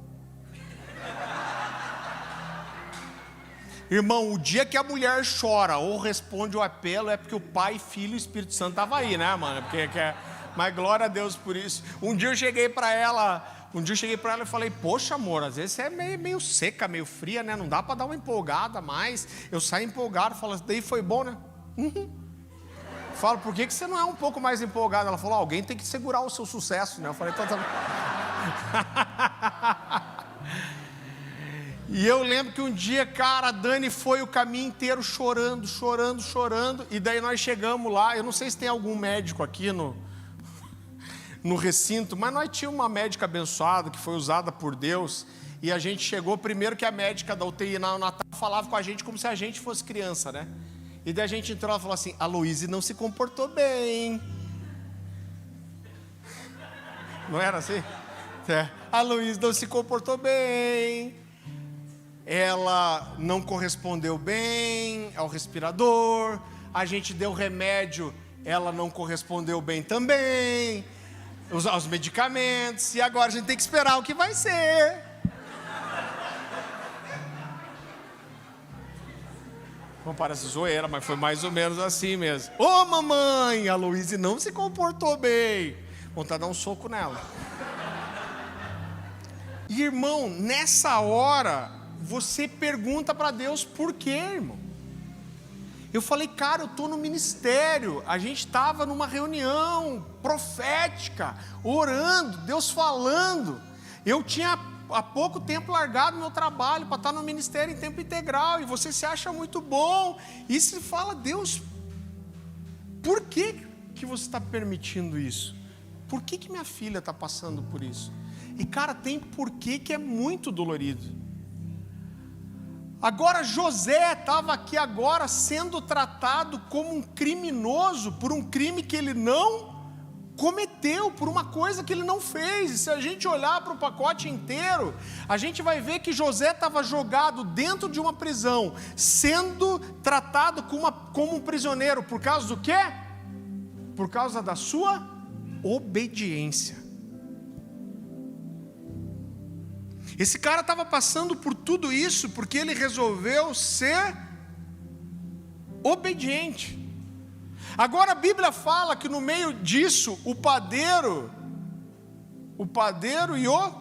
Irmão, o dia que a mulher chora ou responde o apelo é porque o Pai, Filho e o Espírito Santo estavam aí, né, mano? Mas glória a Deus por isso. Um dia eu cheguei para ela e falei, poxa, amor, às vezes você é meio seca, meio fria, né? Não dá para dar uma empolgada mais. Eu saio empolgado, falo, daí foi bom, né? Falo, por que você não é um pouco mais empolgado? Ela falou, alguém tem que segurar o seu sucesso, né? Eu falei, então tá bom. E eu lembro que um dia, cara, a Dani foi o caminho inteiro chorando. E daí nós chegamos lá, eu não sei se tem algum médico aqui no recinto, mas nós tínhamos uma médica abençoada que foi usada por Deus. E a gente chegou, primeiro que a médica da UTI na Natal falava com a gente como se a gente fosse criança, né? E daí a gente entrou lá e falou assim: a Luíse não se comportou bem. Não era assim? A Luíse não se comportou bem. Ela não correspondeu bem ao respirador. A gente deu remédio, ela não correspondeu bem também. Os medicamentos. E agora a gente tem que esperar o que vai ser. Não parece zoeira, mas foi mais ou menos assim mesmo. Ô mamãe, a Luíse não se comportou bem. Vontade de dar um soco nela. E irmão, nessa hora, você pergunta para Deus por quê, irmão? Eu falei, cara, eu estou no ministério. A gente estava numa reunião profética, orando, Deus falando. Eu tinha há pouco tempo largado meu trabalho para estar no ministério em tempo integral, e você se acha muito bom, e se fala: Deus, por que você está permitindo isso? Por que minha filha está passando por isso? E cara, tem porquê que é muito dolorido. Agora José estava aqui agora sendo tratado como um criminoso por um crime que ele não cometeu, por uma coisa que ele não fez. E se a gente olhar para o pacote inteiro, a gente vai ver que José estava jogado dentro de uma prisão, sendo tratado como um prisioneiro, por causa do quê? Por causa da sua obediência. Esse cara estava passando por tudo isso porque ele resolveu ser obediente. Agora a Bíblia fala que no meio disso, o padeiro e o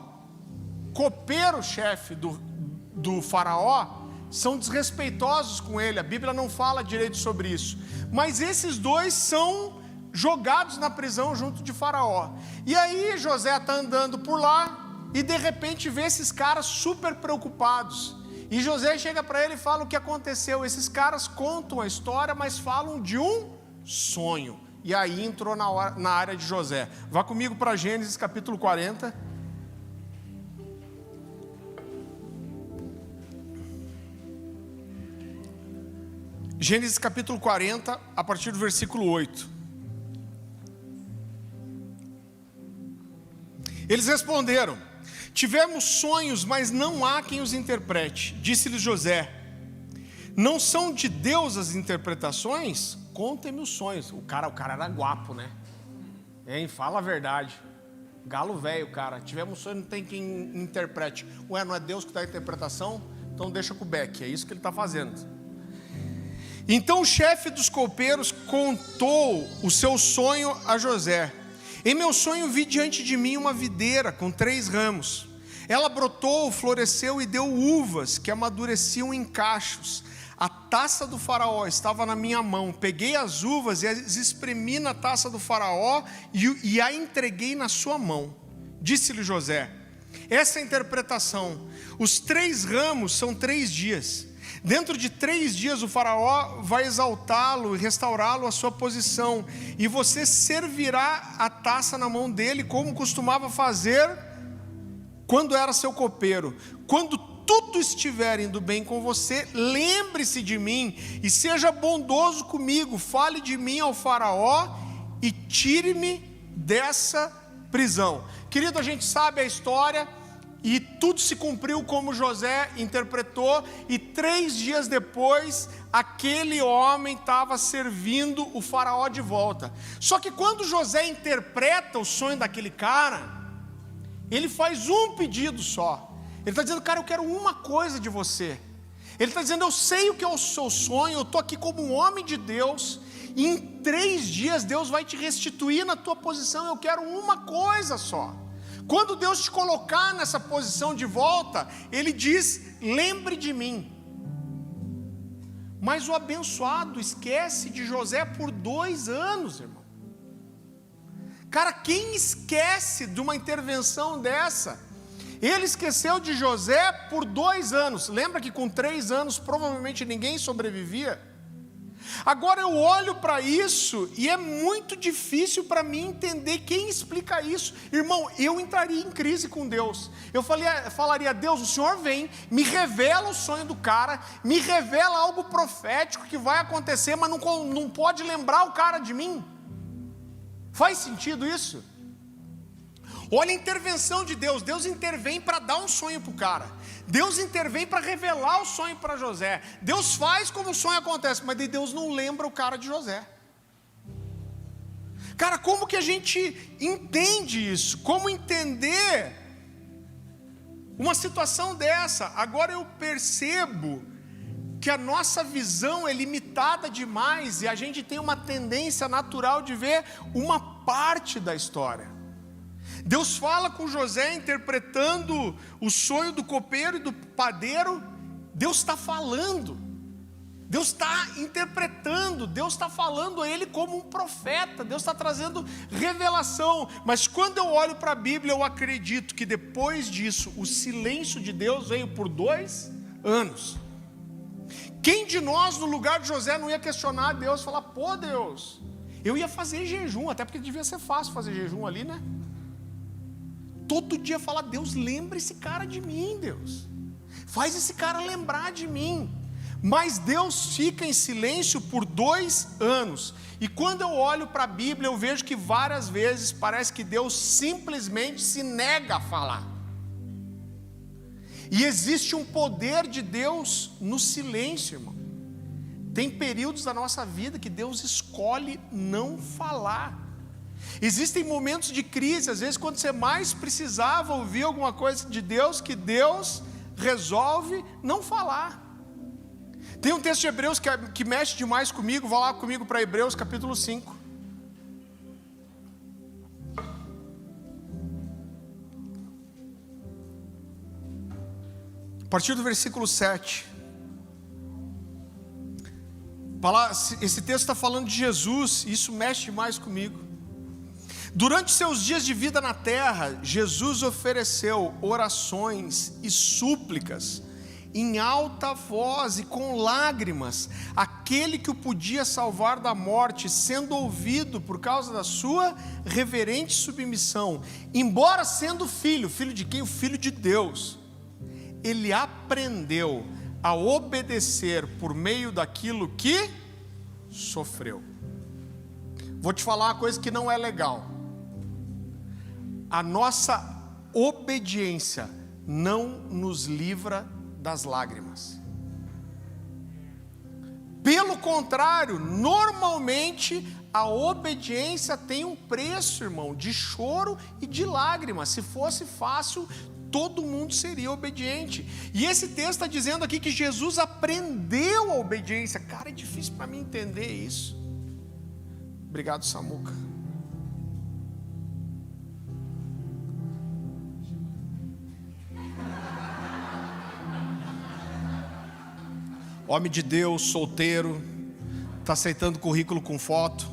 copeiro-chefe do faraó são desrespeitosos com ele. A Bíblia não fala direito sobre isso, mas esses dois são jogados na prisão junto de faraó. E aí José está andando por lá e de repente vê esses caras super preocupados. E José chega para ele e fala o que aconteceu. Esses caras contam a história, mas falam de um sonho. E aí entrou na área de José. Vá comigo para Gênesis capítulo 40. Gênesis capítulo 40, a partir do versículo 8. Eles responderam: tivemos sonhos, mas não há quem os interprete. Disse-lhes José: não são de Deus as interpretações? Contem-me os sonhos. O cara era guapo, né? Fala a verdade. Galo velho, cara. Tivemos sonhos, não tem quem interprete. Ué, não é Deus que dá a interpretação? Então deixa com o Beck. É isso que ele está fazendo. Então o chefe dos copeiros contou o seu sonho a José. Em meu sonho vi diante de mim uma videira com 3 ramos. Ela brotou, floresceu e deu uvas que amadureciam em cachos. A taça do faraó estava na minha mão. Peguei as uvas e as espremi na taça do faraó e a entreguei na sua mão. Disse-lhe José: essa é a interpretação. Os 3 ramos são 3 dias. Dentro de 3 dias o faraó vai exaltá-lo e restaurá-lo à sua posição. E você servirá a taça na mão dele, como costumava fazer quando era seu copeiro. Quando tudo estiver indo bem com você, lembre-se de mim e seja bondoso comigo. Fale de mim ao faraó e tire-me dessa prisão. Querido, a gente sabe a história. E tudo se cumpriu como José interpretou. E 3 dias depois, aquele homem estava servindo o faraó de volta. Só que quando José interpreta o sonho daquele cara, ele faz um pedido só. Ele está dizendo: cara, eu quero uma coisa de você. Ele está dizendo: eu sei o que é o seu sonho, eu estou aqui como um homem de Deus, e em 3 dias Deus vai te restituir na tua posição. Eu quero uma coisa só. Quando Deus te colocar nessa posição de volta, Ele diz: lembre de mim. Mas o abençoado esquece de José por 2 anos, irmão. Cara, quem esquece de uma intervenção dessa? Ele esqueceu de José por 2 anos. Lembra que com 3 anos provavelmente ninguém sobrevivia? Agora eu olho para isso e é muito difícil para mim entender quem explica isso. Irmão, eu entraria em crise com Deus. Eu falaria, Deus, o Senhor vem, me revela o sonho do cara, me revela algo profético que vai acontecer, mas não pode lembrar o cara de mim. Faz sentido isso? Olha a intervenção de Deus. Deus intervém para dar um sonho para o cara. Deus intervém para revelar o sonho para José. Deus faz como o sonho acontece, mas Deus não lembra o cara de José. Cara, como que a gente entende isso? Como entender uma situação dessa? Agora eu percebo que a nossa visão é limitada demais e a gente tem uma tendência natural de ver uma parte da história. Deus fala com José interpretando o sonho do copeiro e do padeiro. Deus está falando, Deus está interpretando, Deus está falando a ele como um profeta, Deus está trazendo revelação. Mas quando eu olho para a Bíblia, eu acredito que depois disso, o silêncio de Deus veio por 2 anos. Quem de nós no lugar de José não ia questionar Deus, falar, pô Deus, eu ia fazer jejum, até porque devia ser fácil fazer jejum ali, né? Todo dia falar, Deus, lembra esse cara de mim, Deus. Faz esse cara lembrar de mim. Mas Deus fica em silêncio por 2 anos. E quando eu olho para a Bíblia, eu vejo que várias vezes parece que Deus simplesmente se nega a falar. E existe um poder de Deus no silêncio, irmão. Tem períodos da nossa vida que Deus escolhe não falar. Existem momentos de crise, às vezes quando você mais precisava ouvir alguma coisa de Deus, que Deus resolve não falar. Tem um texto de Hebreus que mexe demais comigo, vá lá comigo para Hebreus capítulo 5. A partir do versículo 7. Esse texto está falando de Jesus, e isso mexe mais comigo. Durante seus dias de vida na terra, Jesus ofereceu orações e súplicas em alta voz e com lágrimas, aquele que o podia salvar da morte, sendo ouvido por causa da sua reverente submissão. Embora sendo filho de quem? O Filho de Deus, ele aprendeu a obedecer por meio daquilo que sofreu. Vou te falar uma coisa que não é legal. A nossa obediência não nos livra das lágrimas. Pelo contrário, normalmente a obediência tem um preço, irmão, de choro e de lágrimas. Se fosse fácil, todo mundo seria obediente. E esse texto está dizendo aqui que Jesus aprendeu a obediência. Cara, é difícil para mim entender isso. Obrigado, Samuca. Homem de Deus, solteiro, está aceitando currículo com foto.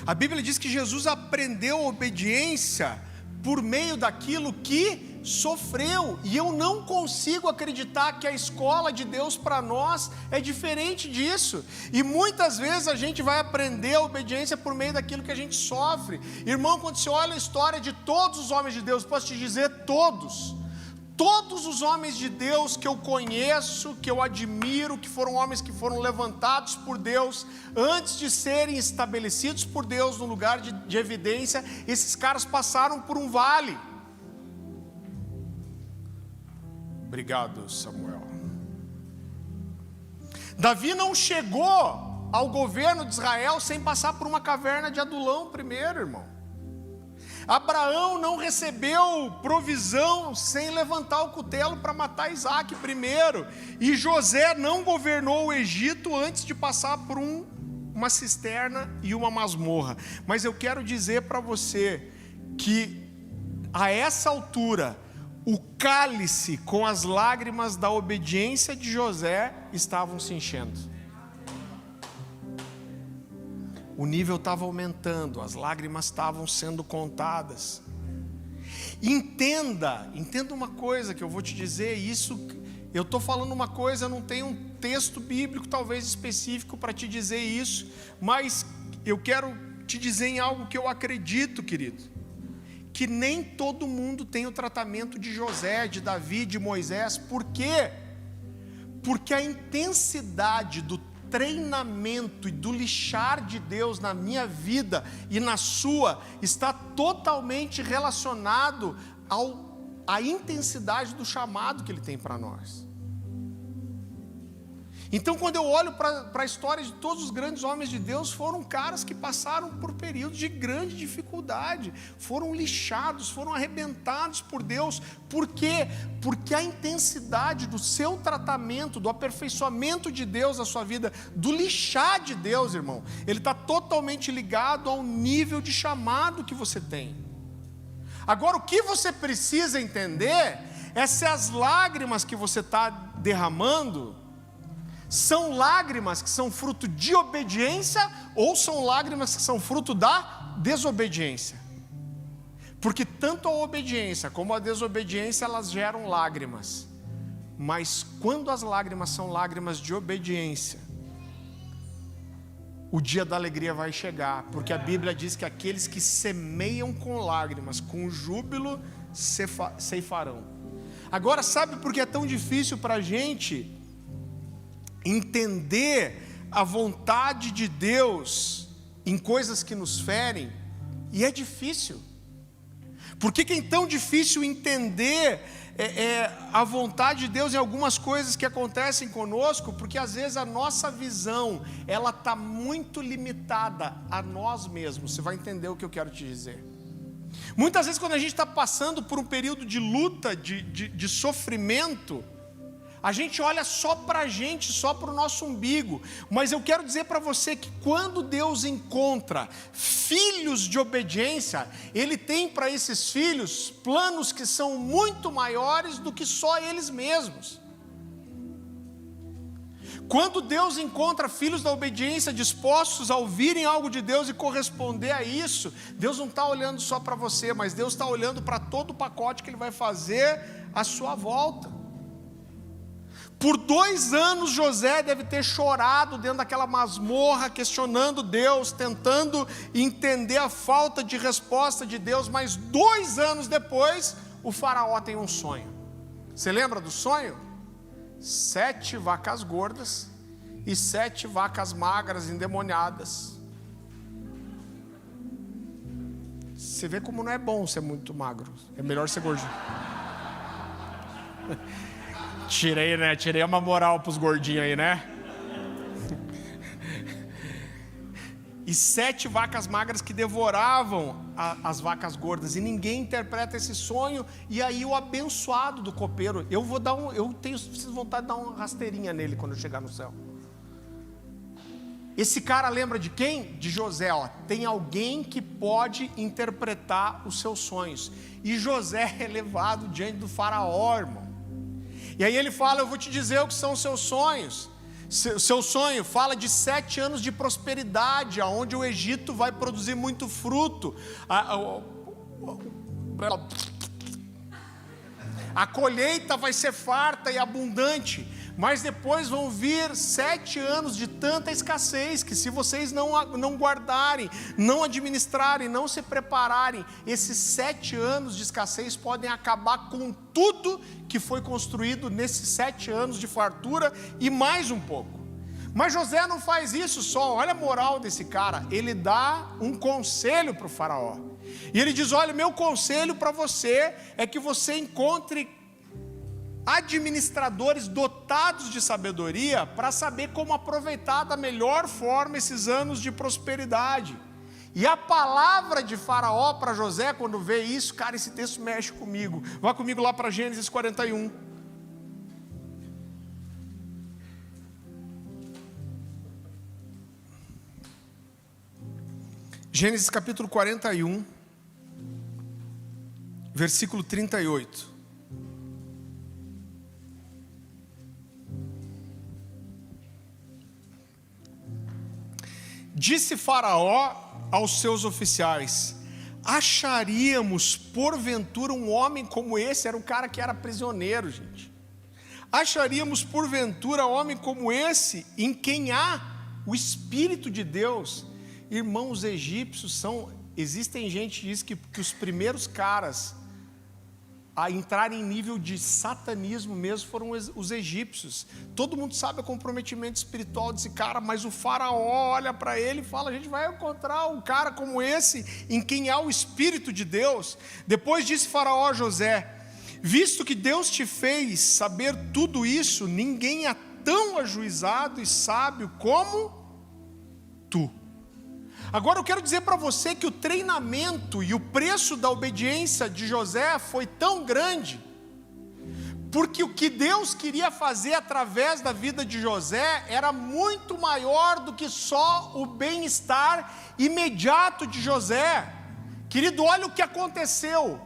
A Bíblia diz que Jesus aprendeu a obediência por meio daquilo que sofreu. E eu não consigo acreditar que a escola de Deus para nós é diferente disso. E muitas vezes a gente vai aprender a obediência por meio daquilo que a gente sofre. Irmão, quando você olha a história de todos os homens de Deus, posso te dizer todos os homens de Deus que eu conheço, que eu admiro, que foram homens que foram levantados por Deus, antes de serem estabelecidos por Deus no lugar de evidência, esses caras passaram por um vale. Obrigado, Samuel. Davi não chegou ao governo de Israel sem passar por uma caverna de Adulão primeiro, irmão. Abraão não recebeu provisão sem levantar o cutelo para matar Isaac primeiro. E José não governou o Egito antes de passar por uma cisterna e uma masmorra. Mas eu quero dizer para você que a essa altura, o cálice com as lágrimas da obediência de José estavam se enchendo. O nível estava aumentando, as lágrimas estavam sendo contadas. Entenda uma coisa que eu vou te dizer, isso Eu estou falando uma coisa, não tem um texto bíblico talvez específico para te dizer isso, mas eu quero te dizer em algo que eu acredito, querido, que nem todo mundo tem o tratamento de José, de Davi, de Moisés. Por quê? Porque a intensidade do treinamento e do lixar de Deus na minha vida e na sua está totalmente relacionado à intensidade do chamado que Ele tem para nós. Então, quando eu olho para a história de todos os grandes homens de Deus, foram caras que passaram por períodos de grande dificuldade, foram lixados, foram arrebentados por Deus. Por quê? Porque a intensidade do seu tratamento, do aperfeiçoamento de Deus na sua vida, do lixar de Deus, irmão, ele está totalmente ligado ao nível de chamado que você tem. Agora, o que você precisa entender é se as lágrimas que você está derramando são lágrimas que são fruto de obediência ou são lágrimas que são fruto da desobediência. Porque tanto a obediência como a desobediência, elas geram lágrimas. Mas quando as lágrimas são lágrimas de obediência, o dia da alegria vai chegar. Porque a Bíblia diz que aqueles que semeiam com lágrimas, com júbilo, ceifarão. Agora, sabe por que é tão difícil para a gente entender a vontade de Deus em coisas que nos ferem? E é difícil. Por que é tão difícil entender a vontade de Deus em algumas coisas que acontecem conosco? Porque às vezes a nossa visão, ela está muito limitada a nós mesmos. Você vai entender o que eu quero te dizer. Muitas vezes quando a gente está passando por um período de luta, de sofrimento, a gente olha só para a gente, só para o nosso umbigo. Mas eu quero dizer para você que quando Deus encontra filhos de obediência, Ele tem para esses filhos planos que são muito maiores do que só eles mesmos. Quando Deus encontra filhos da obediência dispostos a ouvirem algo de Deus e corresponder a isso, Deus não está olhando só para você, mas Deus está olhando para todo o pacote que Ele vai fazer à sua volta. Por 2 anos José deve ter chorado dentro daquela masmorra, questionando Deus, tentando entender a falta de resposta de Deus. Mas 2 anos depois, o faraó tem um sonho. Você lembra do sonho? 7 vacas gordas e 7 vacas magras, endemoniadas. Você vê como não é bom ser muito magro, é melhor ser gordinho. Tirei uma moral para os gordinhos aí, né? E 7 vacas magras que devoravam as vacas gordas. E ninguém interpreta esse sonho. E aí o abençoado do copeiro, eu tenho vontade de dar uma rasteirinha nele quando eu chegar no céu. Esse cara lembra de quem? De José. Tem alguém que pode interpretar os seus sonhos. E José é levado diante do faraó, irmão. E aí ele fala: eu vou te dizer o que são os seus sonhos. Seu sonho fala de 7 anos de prosperidade, onde o Egito vai produzir muito fruto. A colheita vai ser farta e abundante. Mas depois vão vir 7 anos de tanta escassez, que se vocês não guardarem, não administrarem, não se prepararem, esses 7 anos de escassez podem acabar com tudo que foi construído nesses 7 anos de fartura e mais um pouco. Mas José não faz isso só. Olha a moral desse cara. Ele dá um conselho para o faraó. E ele diz: olha, meu conselho para você é que você encontre administradores dotados de sabedoria para saber como aproveitar da melhor forma esses anos de prosperidade. E a palavra de Faraó para José, quando vê isso, cara, esse texto mexe comigo. Vá comigo lá para Gênesis 41. Gênesis capítulo 41, versículo 38. Disse Faraó aos seus oficiais: acharíamos porventura um homem como esse? Era um cara que era prisioneiro, gente. acharíamos porventura homem como esse, em quem há o Espírito de Deus? Irmãos, os egípcios existem gente que diz que os primeiros caras a entrar em nível de satanismo mesmo foram os egípcios. Todo mundo sabe o comprometimento espiritual desse cara, mas o faraó olha para ele e fala: a gente vai encontrar um cara como esse, em quem há o Espírito de Deus. Depois disse faraó a José: visto que Deus te fez saber tudo isso, ninguém é tão ajuizado e sábio como tu. Agora eu quero dizer para você que o treinamento e o preço da obediência de José foi tão grande, porque o que Deus queria fazer através da vida de José era muito maior do que só o bem-estar imediato de José. Querido, olha o que aconteceu.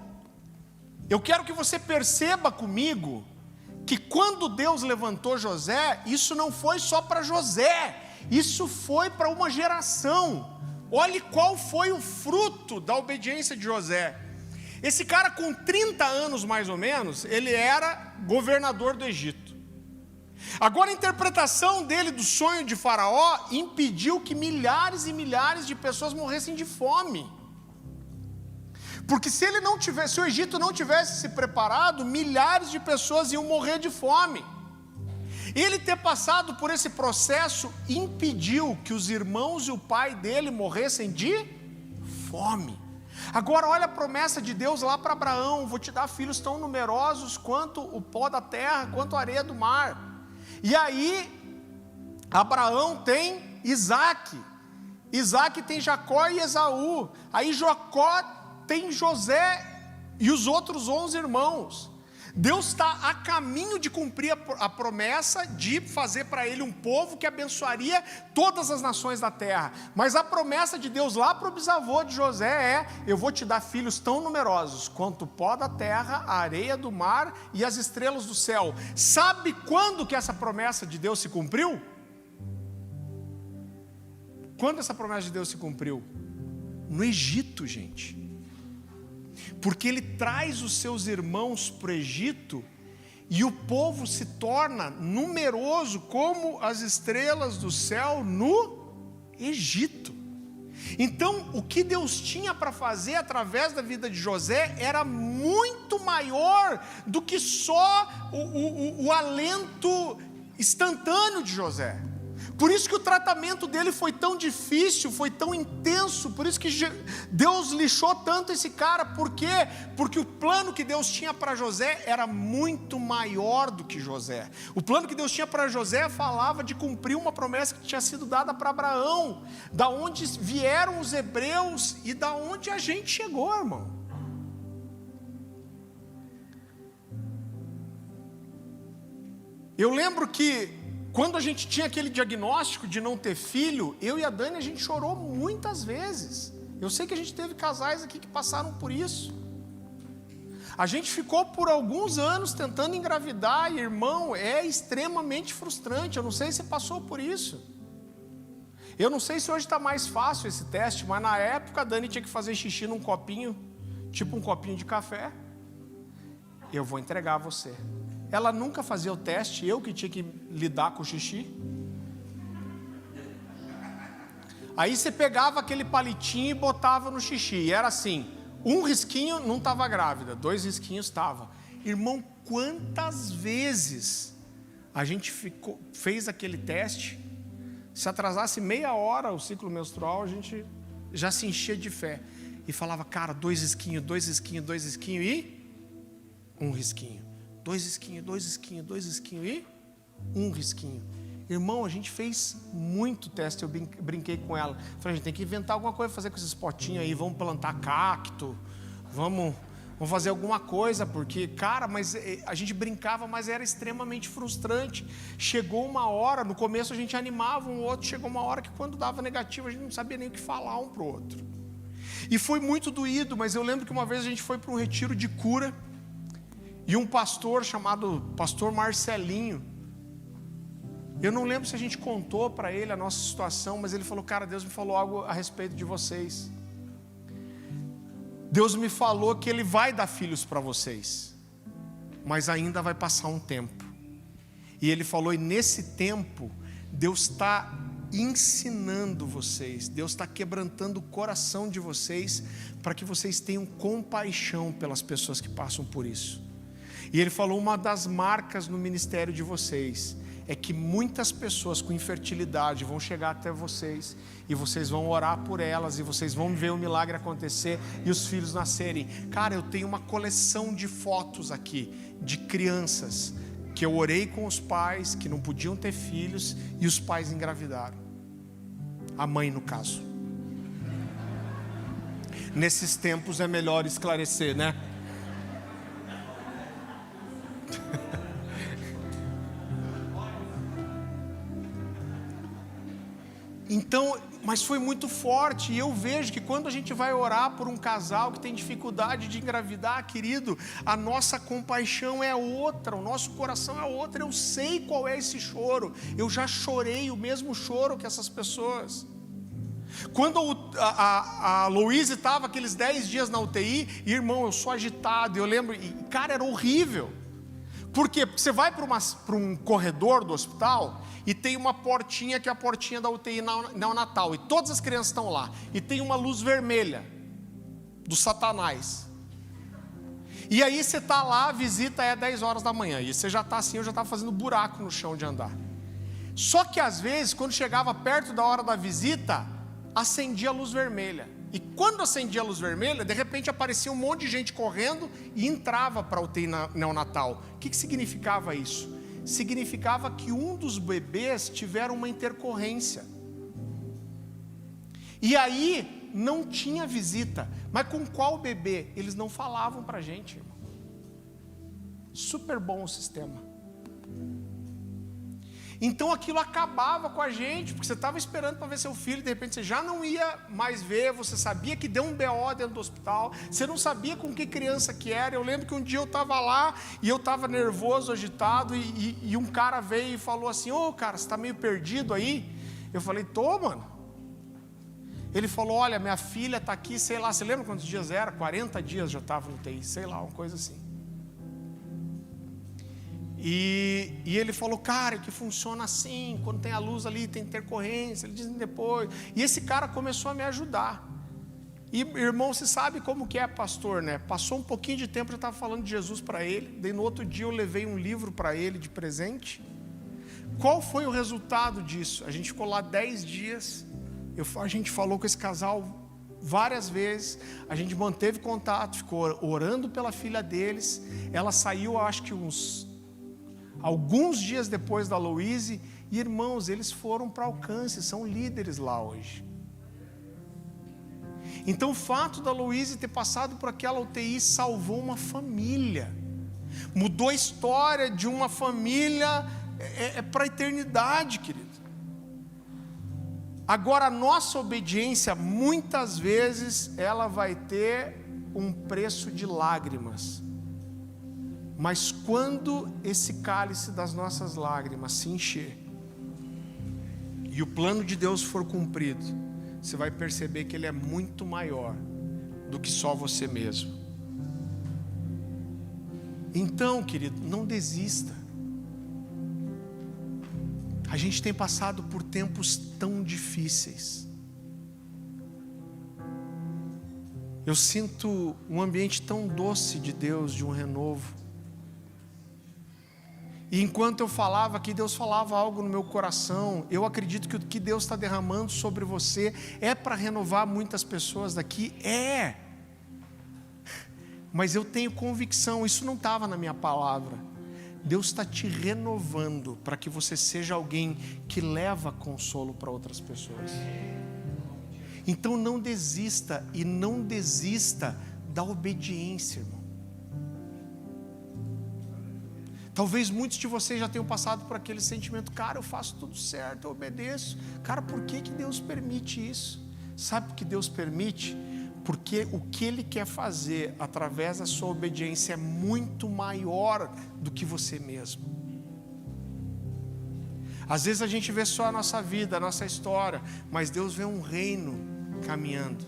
Eu quero que você perceba comigo que quando Deus levantou José, isso não foi só para José, isso foi para uma geração. Olhe qual foi o fruto da obediência de José. Esse cara com 30 anos mais ou menos, ele era governador do Egito. Agora a interpretação dele do sonho de Faraó impediu que milhares e milhares de pessoas morressem de fome. Porque se o Egito não tivesse se preparado, milhares de pessoas iam morrer de fome. Ele ter passado por esse processo impediu que os irmãos e o pai dele morressem de fome. Agora olha a promessa de Deus lá para Abraão: vou te dar filhos tão numerosos quanto o pó da terra, quanto a areia do mar. E aí Abraão tem Isaac, Isaac tem Jacó e Esaú, aí Jacó tem José e os outros 11 irmãos. Deus está a caminho de cumprir a promessa de fazer para ele um povo que abençoaria todas as nações da terra. Mas a promessa de Deus lá para o bisavô de José é: eu vou te dar filhos tão numerosos quanto o pó da terra, a areia do mar e as estrelas do céu. Sabe quando que essa promessa de Deus se cumpriu? Quando essa promessa de Deus se cumpriu? No Egito, gente. Porque ele traz os seus irmãos para o Egito e o povo se torna numeroso como as estrelas do céu no Egito. Então, o que Deus tinha para fazer através da vida de José era muito maior do que só o alento instantâneo de José. Por isso que o tratamento dele foi tão difícil, foi tão intenso, por isso que Deus lixou tanto esse cara. Por quê? Porque o plano que Deus tinha para José era muito maior do que José. O plano que Deus tinha para José falava de cumprir uma promessa que tinha sido dada para Abraão, da onde vieram os hebreus e da onde a gente chegou, irmão. Eu lembro que quando a gente tinha aquele diagnóstico de não ter filho, eu e a Dani, a gente chorou muitas vezes. Eu sei que a gente teve casais aqui que passaram por isso. A gente ficou por alguns anos tentando engravidar, e irmão, é extremamente frustrante. Eu não sei se passou por isso. Eu não sei se hoje está mais fácil esse teste, mas na época a Dani tinha que fazer xixi num copinho, tipo um copinho de café. Eu vou entregar a você. Ela nunca fazia o teste, eu que tinha que lidar com o xixi. Aí você pegava aquele palitinho e botava no xixi, e era assim: um risquinho não estava grávida, 2 risquinhos estava. Irmão, quantas vezes a gente fez aquele teste? Se atrasasse meia hora o ciclo menstrual, a gente já se enchia de fé e falava: cara, 2 risquinhos, 2 risquinhos, 2 risquinhos e 1 risquinho. 2 risquinhos, 2 risquinhos, 2 risquinhos e 1 risquinho. Irmão, a gente fez muito teste. Eu brinquei com ela. Falei: a gente tem que inventar alguma coisa, fazer com esses potinhos aí. Vamos plantar cacto, vamos fazer alguma coisa. Porque, cara, mas a gente brincava, mas era extremamente frustrante. Chegou uma hora, no começo a gente animava um outro. Chegou uma hora que quando dava negativo, a gente não sabia nem o que falar um para o outro. E foi muito doído, mas eu lembro que uma vez a gente foi para um retiro de cura. E um pastor chamado Pastor Marcelinho, eu não lembro se a gente contou para ele a nossa situação, mas ele falou: cara, Deus me falou algo a respeito de vocês. Deus me falou que Ele vai dar filhos para vocês, mas ainda vai passar um tempo. E ele falou: e nesse tempo, Deus está ensinando vocês, Deus está quebrantando o coração de vocês, para que vocês tenham compaixão pelas pessoas que passam por isso. E ele falou: uma das marcas no ministério de vocês é que muitas pessoas com infertilidade vão chegar até vocês, e vocês vão orar por elas, e vocês vão ver o milagre acontecer, e os filhos nascerem. Cara, eu tenho uma coleção de fotos aqui, de crianças, que eu orei com os pais, que não podiam ter filhos, e os pais engravidaram. A mãe, no caso. Nesses tempos é melhor esclarecer, né? Então, mas foi muito forte, e eu vejo que quando a gente vai orar por um casal que tem dificuldade de engravidar, querido, a nossa compaixão é outra, o nosso coração é outro. Eu sei qual é esse choro, eu já chorei o mesmo choro que essas pessoas. Quando a Louise estava aqueles 10 dias na UTI, irmão, eu sou agitado, eu lembro, e, cara, era horrível. Por quê? Porque você vai para um corredor do hospital e tem uma portinha, que é a portinha da UTI neonatal, e todas as crianças estão lá, e tem uma luz vermelha do Satanás. E aí você está lá, a visita é 10 horas da manhã, e você já está assim, eu já estava fazendo buraco no chão de andar. Só que às vezes, quando chegava perto da hora da visita, acendia a luz vermelha. E quando acendia a luz vermelha, de repente aparecia um monte de gente correndo e entrava para a UTI neonatal. O que significava isso? Significava que um dos bebês tiveram uma intercorrência. E aí não tinha visita. Mas com qual bebê? Eles não falavam para a gente, irmão. Super bom o sistema. Então aquilo acabava com a gente, porque você estava esperando para ver seu filho, de repente você já não ia mais ver, você sabia que deu um BO dentro do hospital, você não sabia com que criança que era. Eu lembro que um dia eu estava lá, e eu estava nervoso, agitado, e um cara veio e falou assim: ô cara, você está meio perdido aí? Eu falei: tô, mano. Ele falou: olha, minha filha está aqui, sei lá, você lembra quantos dias era? 40 dias já estava no UTI, sei lá, uma coisa assim. E ele falou: cara, que funciona assim, quando tem a luz ali, tem intercorrência, eles dizem depois. E esse cara começou a me ajudar. E irmão, você sabe como que é pastor, né? Passou um pouquinho de tempo, eu estava falando de Jesus para ele. Daí no outro dia eu levei um livro para ele de presente. Qual foi o resultado disso? A gente ficou lá 10 dias, a gente falou com esse casal várias vezes, a gente manteve contato, ficou orando pela filha deles. Ela saiu, acho que alguns dias depois da Louise, e irmãos, eles foram para Alcance, são líderes lá hoje. Então o fato da Louise ter passado por aquela UTI salvou uma família, mudou a história de uma família para a eternidade, querido. Agora, a nossa obediência, muitas vezes, ela vai ter um preço de lágrimas. Mas quando esse cálice das nossas lágrimas se encher, e o plano de Deus for cumprido, você vai perceber que ele é muito maior do que só você mesmo. Então, querido, não desista. A gente tem passado por tempos tão difíceis. Eu sinto um ambiente tão doce de Deus, de um renovo. E enquanto eu falava aqui, Deus falava algo no meu coração. Eu acredito que o que Deus está derramando sobre você é para renovar muitas pessoas daqui. Mas eu tenho convicção, isso não estava na minha palavra. Deus está te renovando para que você seja alguém que leva consolo para outras pessoas. Então não desista, e não desista da obediência, irmão. Talvez muitos de vocês já tenham passado por aquele sentimento: cara, eu faço tudo certo, eu obedeço. Cara, por que Deus permite isso? Sabe por que Deus permite? Porque o que Ele quer fazer através da sua obediência é muito maior do que você mesmo. Às vezes a gente vê só a nossa vida, a nossa história, mas Deus vê um reino caminhando.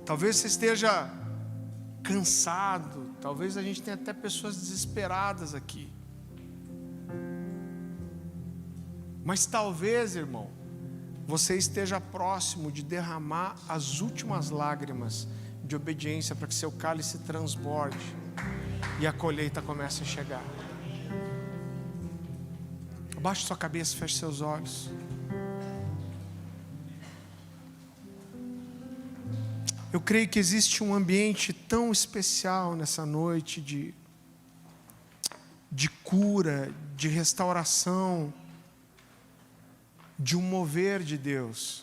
Talvez você esteja cansado, talvez a gente tenha até pessoas desesperadas aqui. Mas talvez, irmão, você esteja próximo de derramar as últimas lágrimas de obediência para que seu cálice transborde e a colheita comece a chegar. Abaixe sua cabeça, feche seus olhos. Eu creio que existe um ambiente tão especial nessa noite de cura, de restauração, de um mover de Deus.